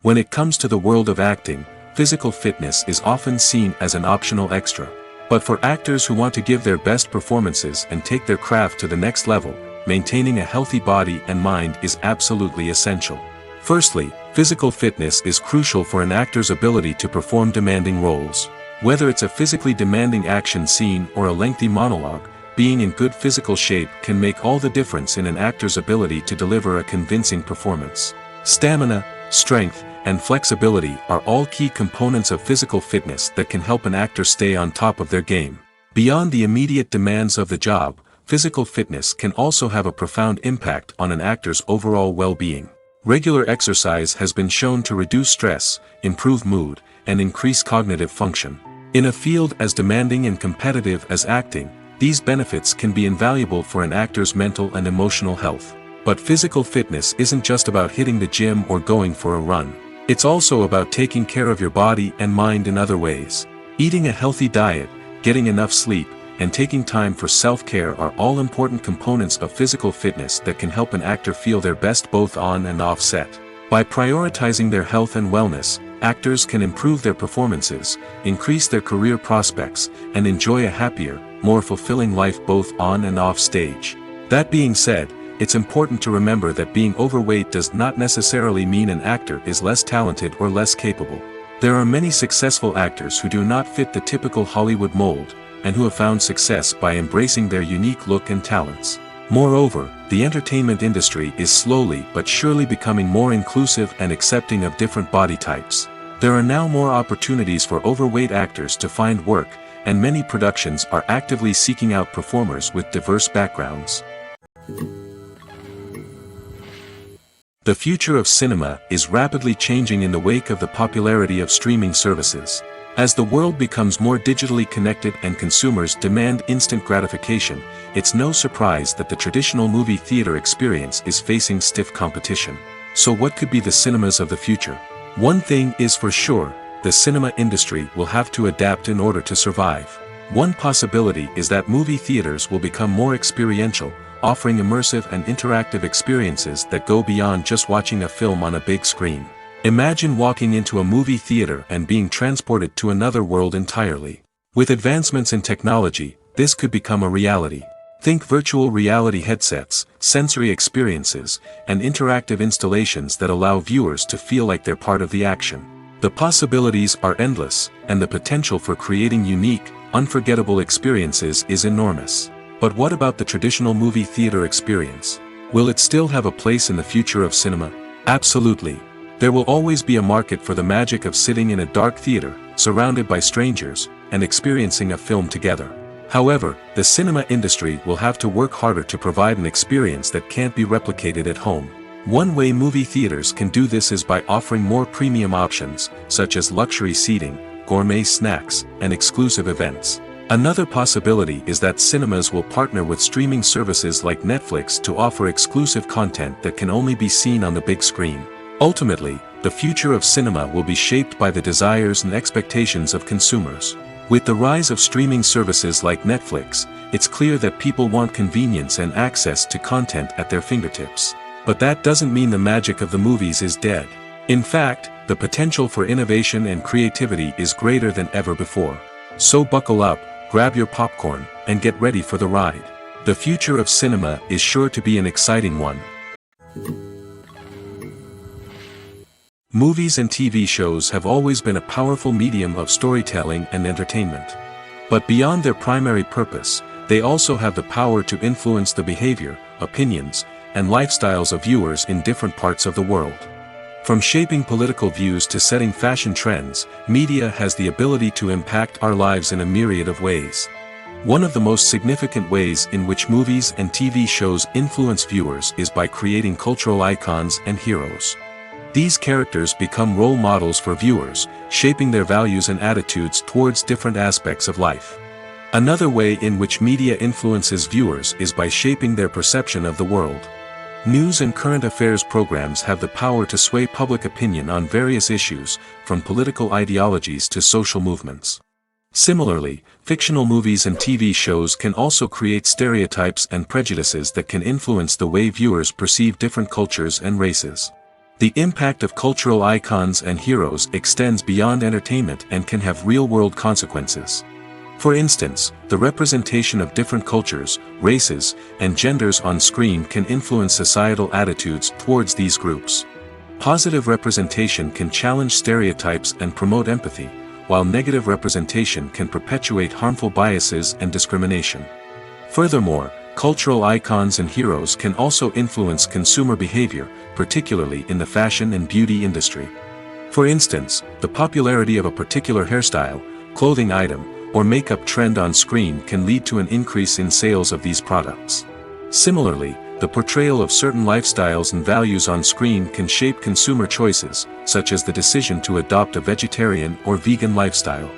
[SPEAKER 1] When it comes to the world of acting, physical fitness is often seen as an optional extra. But for actors who want to give their best performances and take their craft to the next level, maintaining a healthy body and mind is absolutely essential. Firstly, physical fitness is crucial for an actor's ability to perform demanding roles. Whether it's a physically demanding action scene or a lengthy monologue, being in good physical shape can make all the difference in an actor's ability to deliver a convincing performance. Stamina, strength, and flexibility are all key components of physical fitness that can help an actor stay on top of their game. Beyond the immediate demands of the job, physical fitness can also have a profound impact on an actor's overall well-being. Regular exercise has been shown to reduce stress, improve mood, and increase cognitive function. In a field as demanding and competitive as acting, these benefits can be invaluable for an actor's mental and emotional health. But physical fitness isn't just about hitting the gym or going for a run. It's also about taking care of your body and mind in other ways. Eating a healthy diet, getting enough sleep, and taking time for self-care are all important components of physical fitness that can help an actor feel their best both on and off set. By prioritizing their health and wellness, actors can improve their performances, increase their career prospects, and enjoy a happier, more fulfilling life both on and off stage. That being said, it's important to remember that being overweight does not necessarily mean an actor is less talented or less capable. There are many successful actors who do not fit the typical Hollywood mold, and who have found success by embracing their unique look and talents. Moreover, the entertainment industry is slowly but surely becoming more inclusive and accepting of different body types. There are now more opportunities for overweight actors to find work, and many productions are actively seeking out performers with diverse backgrounds. The future of cinema is rapidly changing in the wake of the popularity of streaming services. As the world becomes more digitally connected and consumers demand instant gratification, it's no surprise that the traditional movie theater experience is facing stiff competition. So what could be the cinemas of the future? One thing is for sure, the cinema industry will have to adapt in order to survive. One possibility is that movie theaters will become more experiential, offering immersive and interactive experiences that go beyond just watching a film on a big screen. Imagine walking into a movie theater and being transported to another world entirely. With advancements in technology, this could become a reality. Think virtual reality headsets, sensory experiences, and interactive installations that allow viewers to feel like they're part of the action. The possibilities are endless, and the potential for creating unique, unforgettable experiences is enormous. But what about the traditional movie theater experience? Will it still have a place in the future of cinema? Absolutely. There will always be a market for the magic of sitting in a dark theater, surrounded by strangers, and experiencing a film together. However, the cinema industry will have to work harder to provide an experience that can't be replicated at home. One way movie theaters can do this is by offering more premium options, such as luxury seating, gourmet snacks, and exclusive events. Another possibility is that cinemas will partner with streaming services like Netflix to offer exclusive content that can only be seen on the big screen. Ultimately, the future of cinema will be shaped by the desires and expectations of consumers. With the rise of streaming services like Netflix, it's clear that people want convenience and access to content at their fingertips. But that doesn't mean the magic of the movies is dead. In fact, the potential for innovation and creativity is greater than ever before. So buckle up, grab your popcorn, and get ready for the ride. The future of cinema is sure to be an exciting one. Movies and TV shows have always been a powerful medium of storytelling and entertainment. But beyond their primary purpose, they also have the power to influence the behavior, opinions, and lifestyles of viewers in different parts of the world. From shaping political views to setting fashion trends, media has the ability to impact our lives in a myriad of ways. One of the most significant ways in which movies and TV shows influence viewers is by creating cultural icons and heroes. These characters become role models for viewers, shaping their values and attitudes towards different aspects of life. Another way in which media influences viewers is by shaping their perception of the world. News and current affairs programs have the power to sway public opinion on various issues, from political ideologies to social movements. Similarly, fictional movies and TV shows can also create stereotypes and prejudices that can influence the way viewers perceive different cultures and races. The impact of cultural icons and heroes extends beyond entertainment and can have real-world consequences. For instance, the representation of different cultures, races, and genders on screen can influence societal attitudes towards these groups. Positive representation can challenge stereotypes and promote empathy, while negative representation can perpetuate harmful biases and discrimination. Furthermore, cultural icons and heroes can also influence consumer behavior, particularly in the fashion and beauty industry. For instance, the popularity of a particular hairstyle, clothing item, or makeup trend on screen can lead to an increase in sales of these products. Similarly, the portrayal of certain lifestyles and values on screen can shape consumer choices, such as the decision to adopt a vegetarian or vegan lifestyle.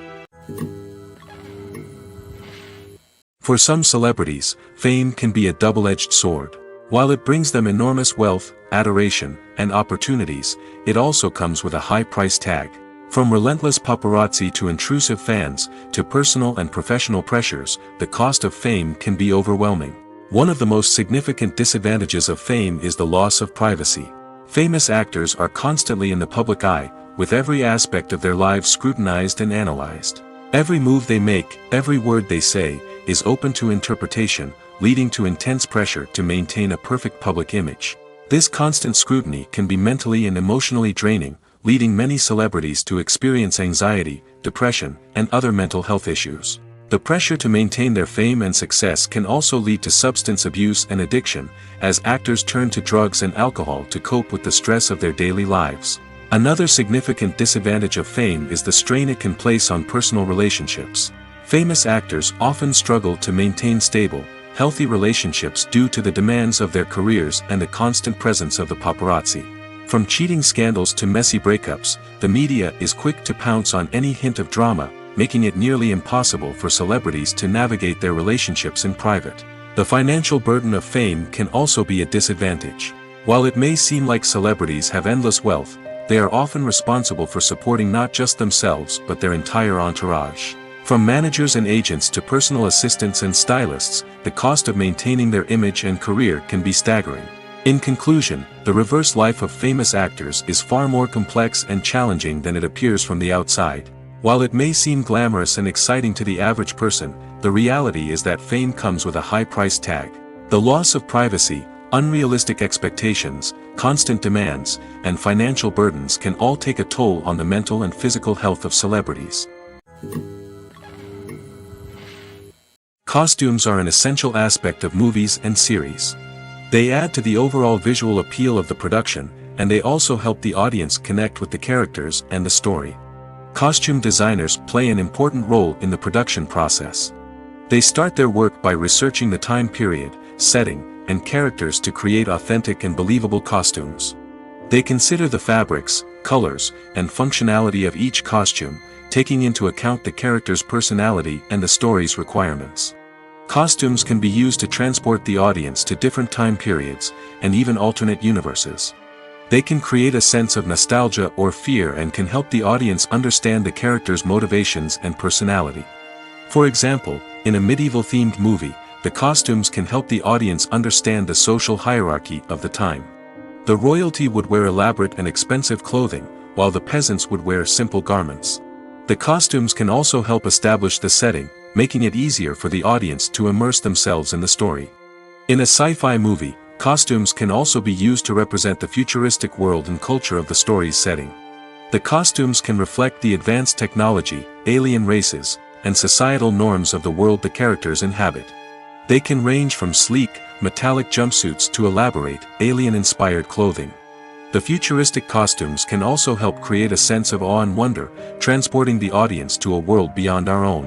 [SPEAKER 1] For some celebrities, fame can be a double-edged sword. While it brings them enormous wealth, adoration, and opportunities, it also comes with a high price tag. From relentless paparazzi to intrusive fans, to personal and professional pressures, the cost of fame can be overwhelming. One of the most significant disadvantages of fame is the loss of privacy. Famous actors are constantly in the public eye, with every aspect of their lives scrutinized and analyzed. Every move they make, every word they say, is open to interpretation, leading to intense pressure to maintain a perfect public image. This constant scrutiny can be mentally and emotionally draining, leading many celebrities to experience anxiety, depression, and other mental health issues. The pressure to maintain their fame and success can also lead to substance abuse and addiction, as actors turn to drugs and alcohol to cope with the stress of their daily lives. Another significant disadvantage of fame is the strain it can place on personal relationships. Famous actors often struggle to maintain stable, healthy relationships due to the demands of their careers and the constant presence of the paparazzi. From cheating scandals to messy breakups, the media is quick to pounce on any hint of drama, making it nearly impossible for celebrities to navigate their relationships in private. The financial burden of fame can also be a disadvantage. While it may seem like celebrities have endless wealth, they are often responsible for supporting not just themselves but their entire entourage. From managers and agents to personal assistants and stylists, the cost of maintaining their image and career can be staggering. In conclusion, the reverse life of famous actors is far more complex and challenging than it appears from the outside. While it may seem glamorous and exciting to the average person, the reality is that fame comes with a high price tag. The loss of privacy, unrealistic expectations, constant demands, and financial burdens can all take a toll on the mental and physical health of celebrities. Costumes are an essential aspect of movies and series. They add to the overall visual appeal of the production, and they also help the audience connect with the characters and the story. Costume designers play an important role in the production process. They start their work by researching the time period, setting, and characters to create authentic and believable costumes. They consider the fabrics, colors, and functionality of each costume, taking into account the character's personality and the story's requirements. Costumes can be used to transport the audience to different time periods, and even alternate universes. They can create a sense of nostalgia or fear and can help the audience understand the character's motivations and personality. For example, in a medieval-themed movie, the costumes can help the audience understand the social hierarchy of the time. The royalty would wear elaborate and expensive clothing, while the peasants would wear simple garments. The costumes can also help establish the setting, making it easier for the audience to immerse themselves in the story. In a sci-fi movie, costumes can also be used to represent the futuristic world and culture of the story's setting. The costumes can reflect the advanced technology, alien races, and societal norms of the world the characters inhabit. They can range from sleek, metallic jumpsuits to elaborate, alien-inspired clothing. The futuristic costumes can also help create a sense of awe and wonder, transporting the audience to a world beyond our own.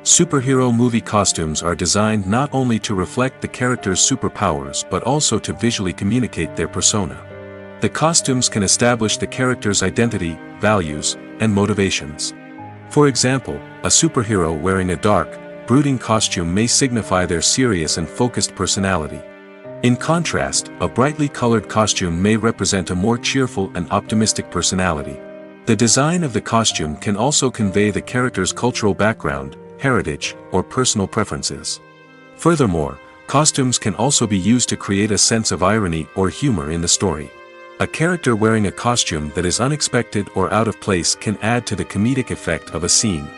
[SPEAKER 1] Superhero movie costumes are designed not only to reflect the character's superpowers but also to visually communicate their persona. The costumes can establish the character's identity, values, and motivations. For example, a superhero wearing a dark, brooding costume may signify their serious and focused personality. In contrast, a brightly colored costume may represent a more cheerful and optimistic personality. The design of the costume can also convey the character's cultural background, heritage, or personal preferences. Furthermore, costumes can also be used to create a sense of irony or humor in the story. A character wearing a costume that is unexpected or out of place can add to the comedic effect of a scene.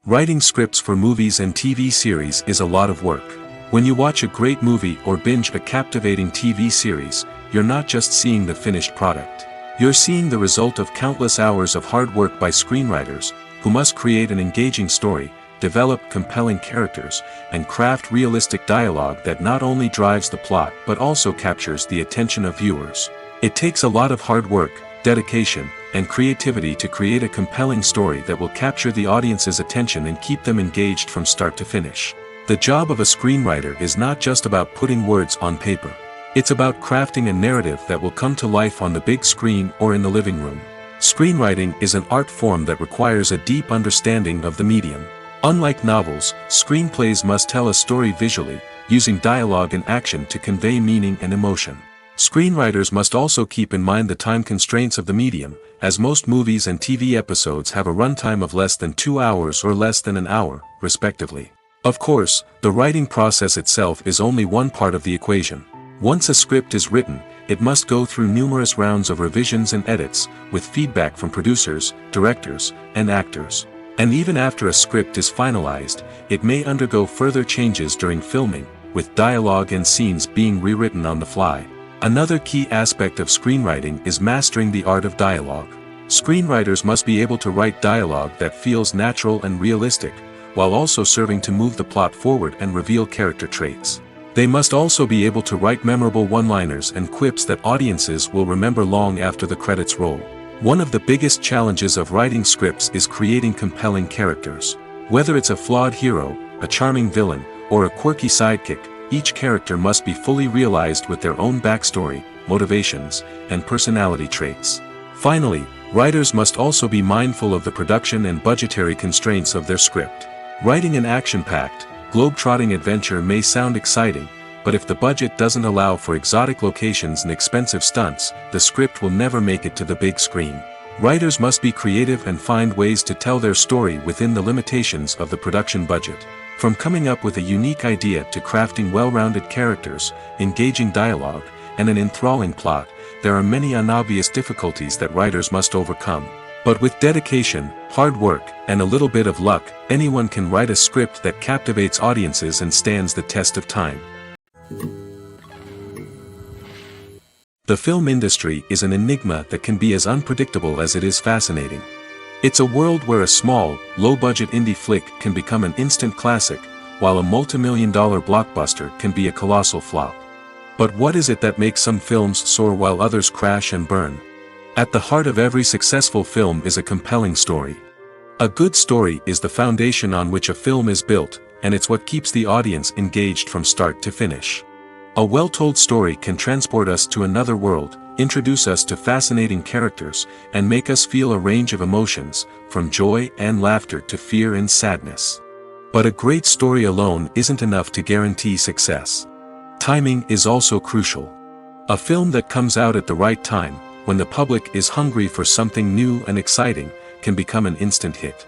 [SPEAKER 1] Writing scripts for movies and TV series is a lot of work. When you watch a great movie or binge a captivating TV series, you're not just seeing the finished product. You're seeing the result of countless hours of hard work by screenwriters, who must create an engaging story, develop compelling characters, and craft realistic dialogue that not only drives the plot but also captures the attention of viewers. It takes a lot of hard work, dedication, and creativity to create a compelling story that will capture the audience's attention and keep them engaged from start to finish. The job of a screenwriter is not just about putting words on paper. It's about crafting a narrative that will come to life on the big screen or in the living room. Screenwriting is an art form that requires a deep understanding of the medium. Unlike novels, screenplays must tell a story visually, using dialogue and action to convey meaning and emotion. Screenwriters must also keep in mind the time constraints of the medium, as most movies and TV episodes have a runtime of less than 2 hours or less than an hour, respectively. Of course, the writing process itself is only one part of the equation. Once a script is written, it must go through numerous rounds of revisions and edits, with feedback from producers, directors, and actors. And even after a script is finalized, it may undergo further changes during filming, with dialogue and scenes being rewritten on the fly. Another key aspect of screenwriting is mastering the art of dialogue. Screenwriters must be able to write dialogue that feels natural and realistic, while also serving to move the plot forward and reveal character traits. They must also be able to write memorable one-liners and quips that audiences will remember long after the credits roll. One of the biggest challenges of writing scripts is creating compelling characters. Whether it's a flawed hero, a charming villain, or a quirky sidekick, each character must be fully realized with their own backstory, motivations, and personality traits. Finally, writers must also be mindful of the production and budgetary constraints of their script. Writing an action-packed, globe-trotting adventure may sound exciting, but if the budget doesn't allow for exotic locations and expensive stunts, the script will never make it to the big screen. Writers must be creative and find ways to tell their story within the limitations of the production budget. From coming up with a unique idea to crafting well-rounded characters, engaging dialogue, and an enthralling plot, there are many unobvious difficulties that writers must overcome. But with dedication, hard work, and a little bit of luck, anyone can write a script that captivates audiences and stands the test of time. The film industry is an enigma that can be as unpredictable as it is fascinating. It's a world where a small, low-budget indie flick can become an instant classic, while a multi-million-dollar blockbuster can be a colossal flop. But what is it that makes some films soar while others crash and burn? At the heart of every successful film is a compelling story. A good story is the foundation on which a film is built, and it's what keeps the audience engaged from start to finish. A well-told story can transport us to another world, introduce us to fascinating characters, and make us feel a range of emotions, from joy and laughter to fear and sadness. But a great story alone isn't enough to guarantee success. Timing is also crucial. A film that comes out at the right time, when the public is hungry for something new and exciting, can become an instant hit.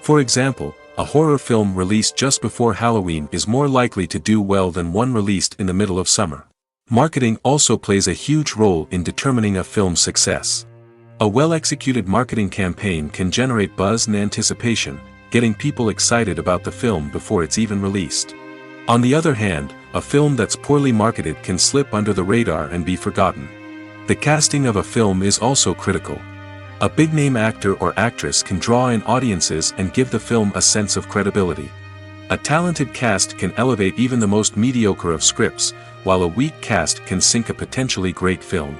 [SPEAKER 1] For example, a horror film released just before Halloween is more likely to do well than one released in the middle of summer. Marketing also plays a huge role in determining a film's success. A well-executed marketing campaign can generate buzz and anticipation, getting people excited about the film before it's even released. On the other hand, a film that's poorly marketed can slip under the radar and be forgotten. The casting of a film is also critical. A big-name actor or actress can draw in audiences and give the film a sense of credibility. A talented cast can elevate even the most mediocre of scripts, while a weak cast can sink a potentially great film.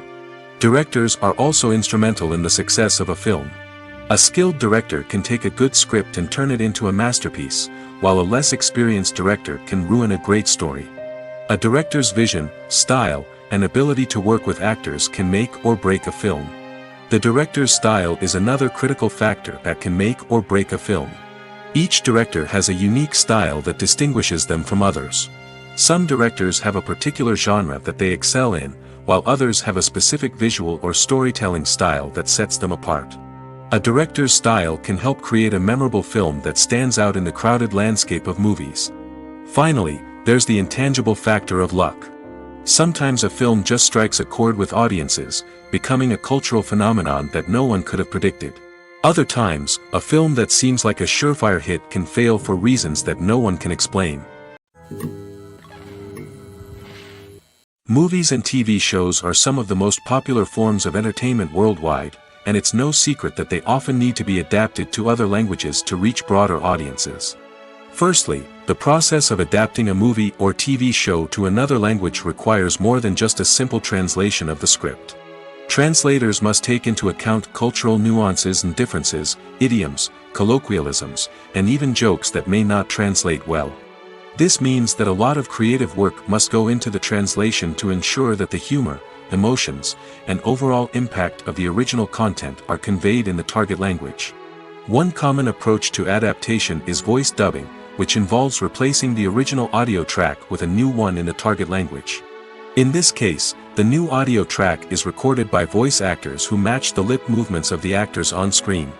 [SPEAKER 1] Directors are also instrumental in the success of a film. A skilled director can take a good script and turn it into a masterpiece, while a less experienced director can ruin a great story. A director's vision, style, and ability to work with actors can make or break a film. The director's style is another critical factor that can make or break a film. Each director has a unique style that distinguishes them from others. Some directors have a particular genre that they excel in, while others have a specific visual or storytelling style that sets them apart. A director's style can help create a memorable film that stands out in the crowded landscape of movies. Finally, there's the intangible factor of luck. Sometimes a film just strikes a chord with audiences, becoming a cultural phenomenon that no one could have predicted. Other times, a film that seems like a surefire hit can fail for reasons that no one can explain. Movies and TV shows are some of the most popular forms of entertainment worldwide, and it's no secret that they often need to be adapted to other languages to reach broader audiences. Firstly, the process of adapting a movie or TV show to another language requires more than just a simple translation of the script. Translators must take into account cultural nuances and differences, idioms, colloquialisms, and even jokes that may not translate well. This means that a lot of creative work must go into the translation to ensure that the humor, emotions, and overall impact of the original content are conveyed in the target language. One common approach to adaptation is voice dubbing, which involves replacing the original audio track with a new one in the target language. In this case, the new audio track is recorded by voice actors who match the lip movements of the actors on screen.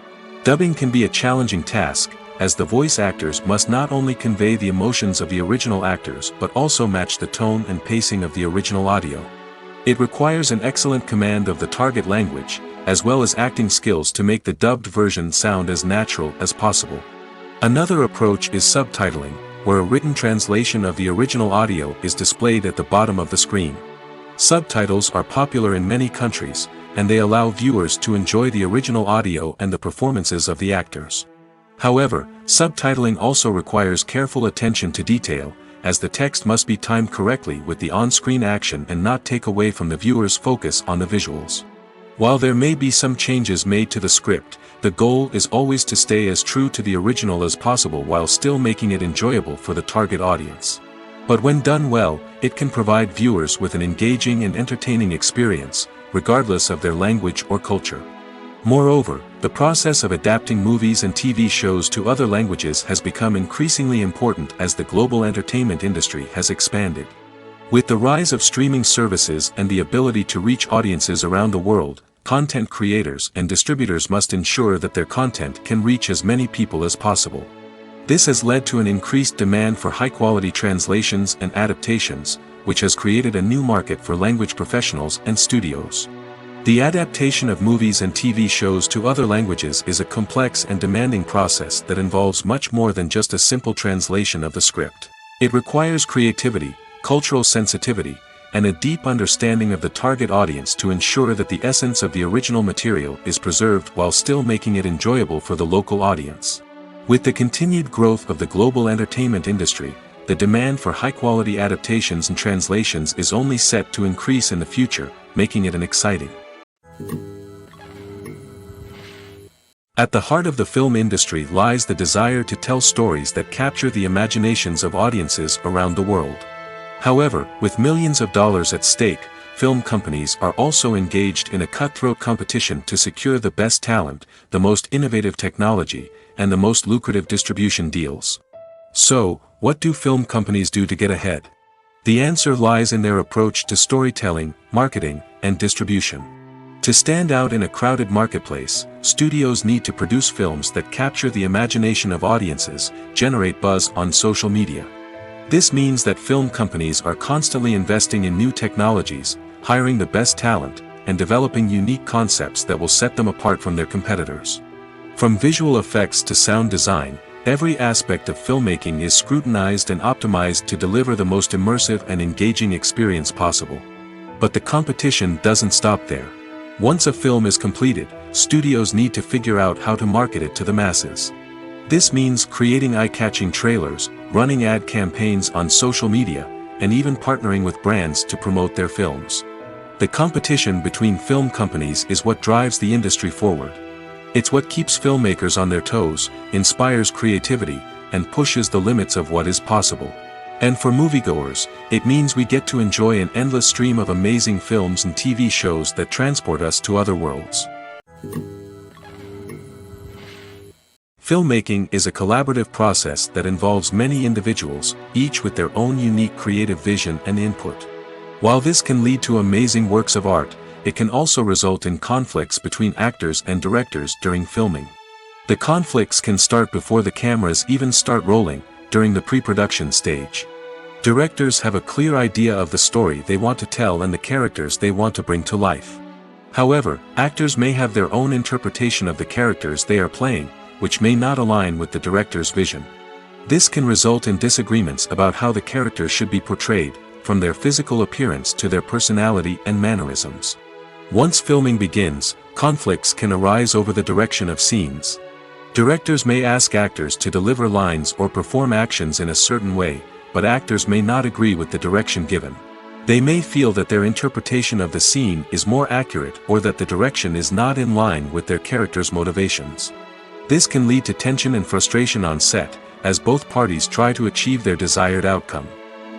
[SPEAKER 1] Dubbing can be a challenging task, as the voice actors must not only convey the emotions of the original actors but also match the tone and pacing of the original audio. It requires an excellent command of the target language, as well as acting skills to make the dubbed version sound as natural as possible. Another approach is subtitling, where a written translation of the original audio is displayed at the bottom of the screen. Subtitles are popular in many countries, and they allow viewers to enjoy the original audio and the performances of the actors. However, subtitling also requires careful attention to detail, as the text must be timed correctly with the on-screen action and not take away from the viewer's focus on the visuals. While there may be some changes made to the script, the goal is always to stay as true to the original as possible while still making it enjoyable for the target audience. But when done well, it can provide viewers with an engaging and entertaining experience, regardless of their language or culture. Moreover, the process of adapting movies and TV shows to other languages has become increasingly important as the global entertainment industry has expanded. With the rise of streaming services and the ability to reach audiences around the world, content creators and distributors must ensure that their content can reach as many people as possible. This has led to an increased demand for high-quality translations and adaptations, which has created a new market for language professionals and studios. The adaptation of movies and TV shows to other languages is a complex and demanding process that involves much more than just a simple translation of the script. It requires creativity, cultural sensitivity, and a deep understanding of the target audience to ensure that the essence of the original material is preserved while still making it enjoyable for the local audience. With the continued growth of the global entertainment industry, the demand for high-quality adaptations and translations is only set to increase in the future, making it an exciting. At the heart of the film industry lies the desire to tell stories that capture the imaginations of audiences around the world. However, with millions of dollars at stake, film companies are also engaged in a cutthroat competition to secure the best talent, the most innovative technology, and the most lucrative distribution deals. So, what do film companies do to get ahead? The answer lies in their approach to storytelling, marketing, and distribution. To stand out in a crowded marketplace, studios need to produce films that capture the imagination of audiences, generate buzz on social media. This means that film companies are constantly investing in new technologies, hiring the best talent, and developing unique concepts that will set them apart from their competitors. From visual effects to sound design, every aspect of filmmaking is scrutinized and optimized to deliver the most immersive and engaging experience possible. But the competition doesn't stop there. Once a film is completed, studios need to figure out how to market it to the masses. This means creating eye-catching trailers, running ad campaigns on social media, and even partnering with brands to promote their films. The competition between film companies is what drives the industry forward. It's what keeps filmmakers on their toes, inspires creativity, and pushes the limits of what is possible. And for moviegoers, it means we get to enjoy an endless stream of amazing films and TV shows that transport us to other worlds. Filmmaking is a collaborative process that involves many individuals, each with their own unique creative vision and input. While this can lead to amazing works of art, it can also result in conflicts between actors and directors during filming. The conflicts can start before the cameras even start rolling, during the pre-production stage. Directors have a clear idea of the story they want to tell and the characters they want to bring to life. However, actors may have their own interpretation of the characters they are playing, which may not align with the director's vision. This can result in disagreements about how the characters should be portrayed, from their physical appearance to their personality and mannerisms. Once filming begins, conflicts can arise over the direction of scenes. Directors may ask actors to deliver lines or perform actions in a certain way, but actors may not agree with the direction given. They may feel that their interpretation of the scene is more accurate or that the direction is not in line with their character's motivations. This can lead to tension and frustration on set, as both parties try to achieve their desired outcome.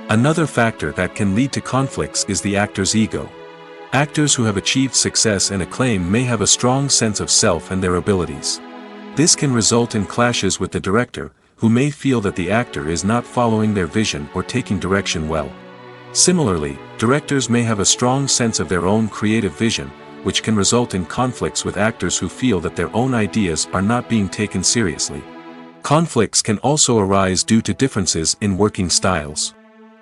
[SPEAKER 1] Another factor that can lead to conflicts is the actor's ego. Actors who have achieved success and acclaim may have a strong sense of self and their abilities. This can result in clashes with the director, who may feel that the actor is not following their vision or taking direction well. Similarly, directors may have a strong sense of their own creative vision, which can result in conflicts with actors who feel that their own ideas are not being taken seriously. Conflicts can also arise due to differences in working styles.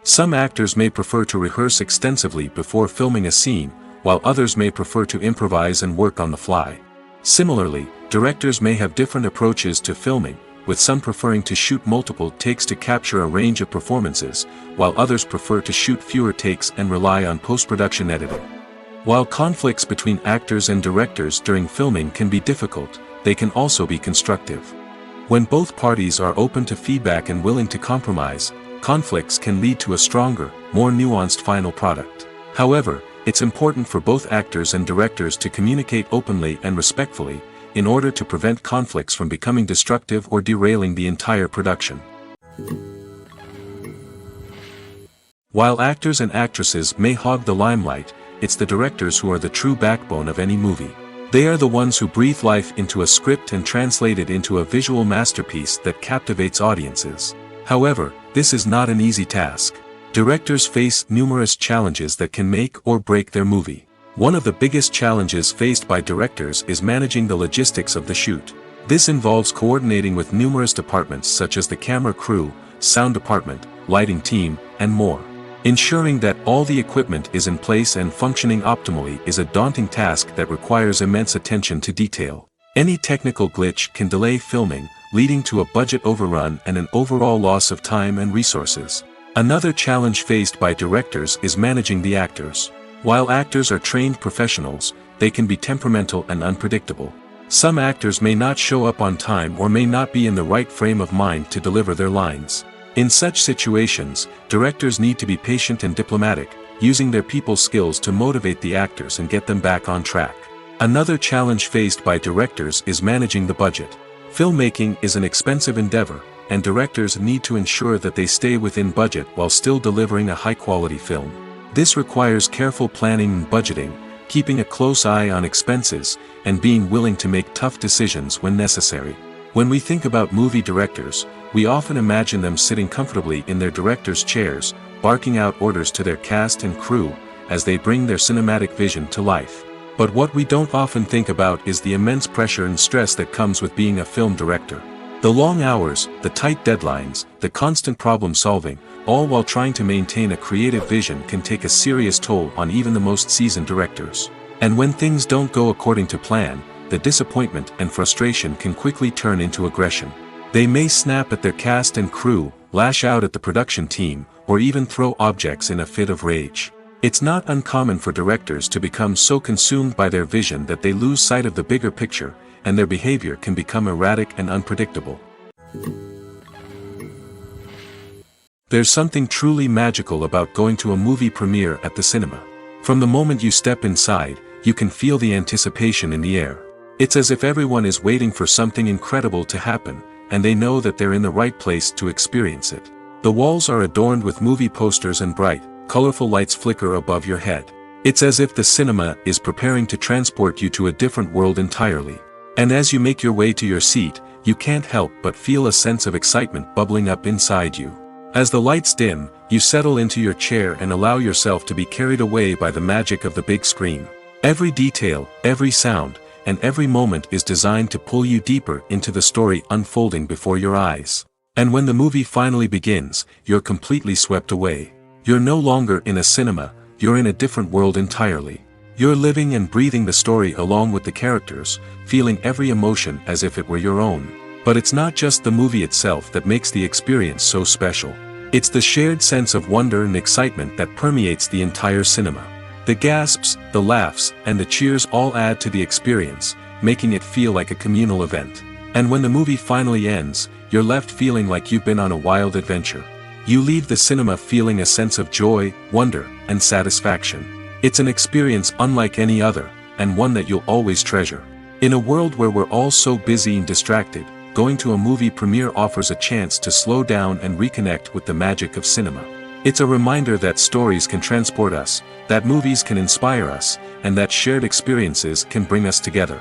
[SPEAKER 1] Some actors may prefer to rehearse extensively before filming a scene, while others may prefer to improvise and work on the fly. Similarly, directors may have different approaches to filming, with some preferring to shoot multiple takes to capture a range of performances, while others prefer to shoot fewer takes and rely on post-production editing. While conflicts between actors and directors during filming can be difficult, they can also be constructive. When both parties are open to feedback and willing to compromise, conflicts can lead to a stronger, more nuanced final product. However, it's important for both actors and directors to communicate openly and respectfully, in order to prevent conflicts from becoming destructive or derailing the entire production. While actors and actresses may hog the limelight, it's the directors who are the true backbone of any movie. They are the ones who breathe life into a script and translate it into a visual masterpiece that captivates audiences. However, this is not an easy task. Directors face numerous challenges that can make or break their movie. One of the biggest challenges faced by directors is managing the logistics of the shoot. This involves coordinating with numerous departments such as the camera crew, sound department, lighting team, and more. Ensuring that all the equipment is in place and functioning optimally is a daunting task that requires immense attention to detail. Any technical glitch can delay filming, leading to a budget overrun and an overall loss of time and resources. Another challenge faced by directors is managing the actors. While actors are trained professionals, they can be temperamental and unpredictable. Some actors may not show up on time or may not be in the right frame of mind to deliver their lines. In such situations, directors need to be patient and diplomatic, using their people skills to motivate the actors and get them back on track. Another challenge faced by directors is managing the budget. Filmmaking is an expensive endeavor, and directors need to ensure that they stay within budget while still delivering a high-quality film. This requires careful planning and budgeting, keeping a close eye on expenses, and being willing to make tough decisions when necessary. When we think about movie directors, we often imagine them sitting comfortably in their director's chairs, barking out orders to their cast and crew, as they bring their cinematic vision to life. But what we don't often think about is the immense pressure and stress that comes with being a film director. The long hours, the tight deadlines, the constant problem solving, all while trying to maintain a creative vision can take a serious toll on even the most seasoned directors. And when things don't go according to plan, the disappointment and frustration can quickly turn into aggression. They may snap at their cast and crew, lash out at the production team, or even throw objects in a fit of rage. It's not uncommon for directors to become so consumed by their vision that they lose sight of the bigger picture, and their behavior can become erratic and unpredictable. There's something truly magical about going to a movie premiere at the cinema. From the moment you step inside, you can feel the anticipation in the air. It's as if everyone is waiting for something incredible to happen, and they know that they're in the right place to experience it. The walls are adorned with movie posters and bright, colorful lights flicker above your head. It's as if the cinema is preparing to transport you to a different world entirely. And as you make your way to your seat, you can't help but feel a sense of excitement bubbling up inside you. As the lights dim, you settle into your chair and allow yourself to be carried away by the magic of the big screen. Every detail, every sound, and every moment is designed to pull you deeper into the story unfolding before your eyes. And when the movie finally begins, you're completely swept away. You're no longer in a cinema, you're in a different world entirely. You're living and breathing the story along with the characters, feeling every emotion as if it were your own. But it's not just the movie itself that makes the experience so special. It's the shared sense of wonder and excitement that permeates the entire cinema. The gasps, the laughs, and the cheers all add to the experience, making it feel like a communal event. And when the movie finally ends, you're left feeling like you've been on a wild adventure. You leave the cinema feeling a sense of joy, wonder, and satisfaction. It's an experience unlike any other, and one that you'll always treasure. In a world where we're all so busy and distracted, going to a movie premiere offers a chance to slow down and reconnect with the magic of cinema. It's a reminder that stories can transport us, that movies can inspire us, and that shared experiences can bring us together.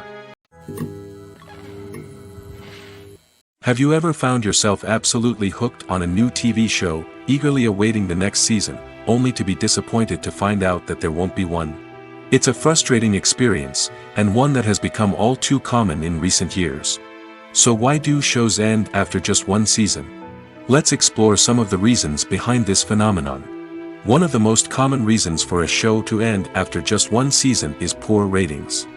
[SPEAKER 1] Have you ever found yourself absolutely hooked on a new TV show, eagerly awaiting the next season, only to be disappointed to find out that there won't be one? It's a frustrating experience, and one that has become all too common in recent years. So why do shows end after just one season? Let's explore some of the reasons behind this phenomenon. One of the most common reasons for a show to end after just one season is poor ratings.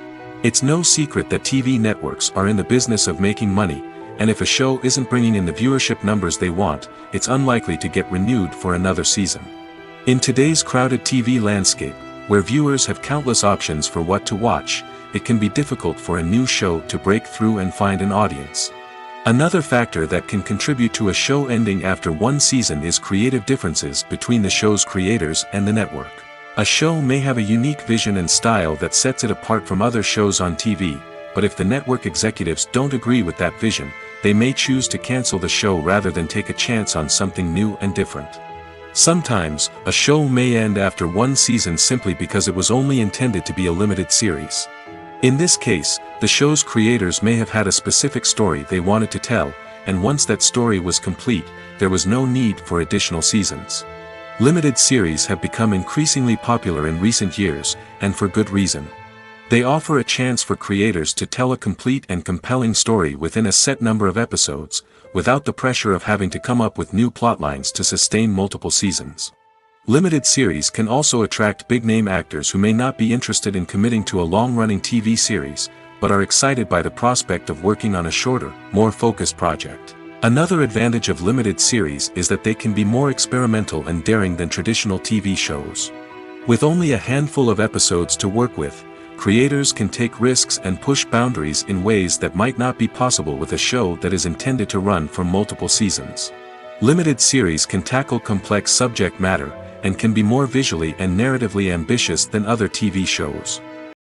[SPEAKER 1] It's no secret that TV networks are in the business of making money, and if a show isn't bringing in the viewership numbers they want, it's unlikely to get renewed for another season. In today's crowded TV landscape, where viewers have countless options for what to watch, it can be difficult for a new show to break through and find an audience. Another factor that can contribute to a show ending after one season is creative differences between the show's creators and the network. A show may have a unique vision and style that sets it apart from other shows on TV, but if the network executives don't agree with that vision, they may choose to cancel the show rather than take a chance on something new and different. Sometimes, a show may end after one season simply because it was only intended to be a limited series. In this case, the show's creators may have had a specific story they wanted to tell, and once that story was complete, there was no need for additional seasons. Limited series have become increasingly popular in recent years, and for good reason. They offer a chance for creators to tell a complete and compelling story within a set number of episodes, without the pressure of having to come up with new plotlines to sustain multiple seasons. Limited series can also attract big-name actors who may not be interested in committing to a long-running TV series, but are excited by the prospect of working on a shorter, more focused project. Another advantage of limited series is that they can be more experimental and daring than traditional TV shows. With only a handful of episodes to work with, creators can take risks and push boundaries in ways that might not be possible with a show that is intended to run for multiple seasons. Limited series can tackle complex subject matter, and can be more visually and narratively ambitious than other TV shows.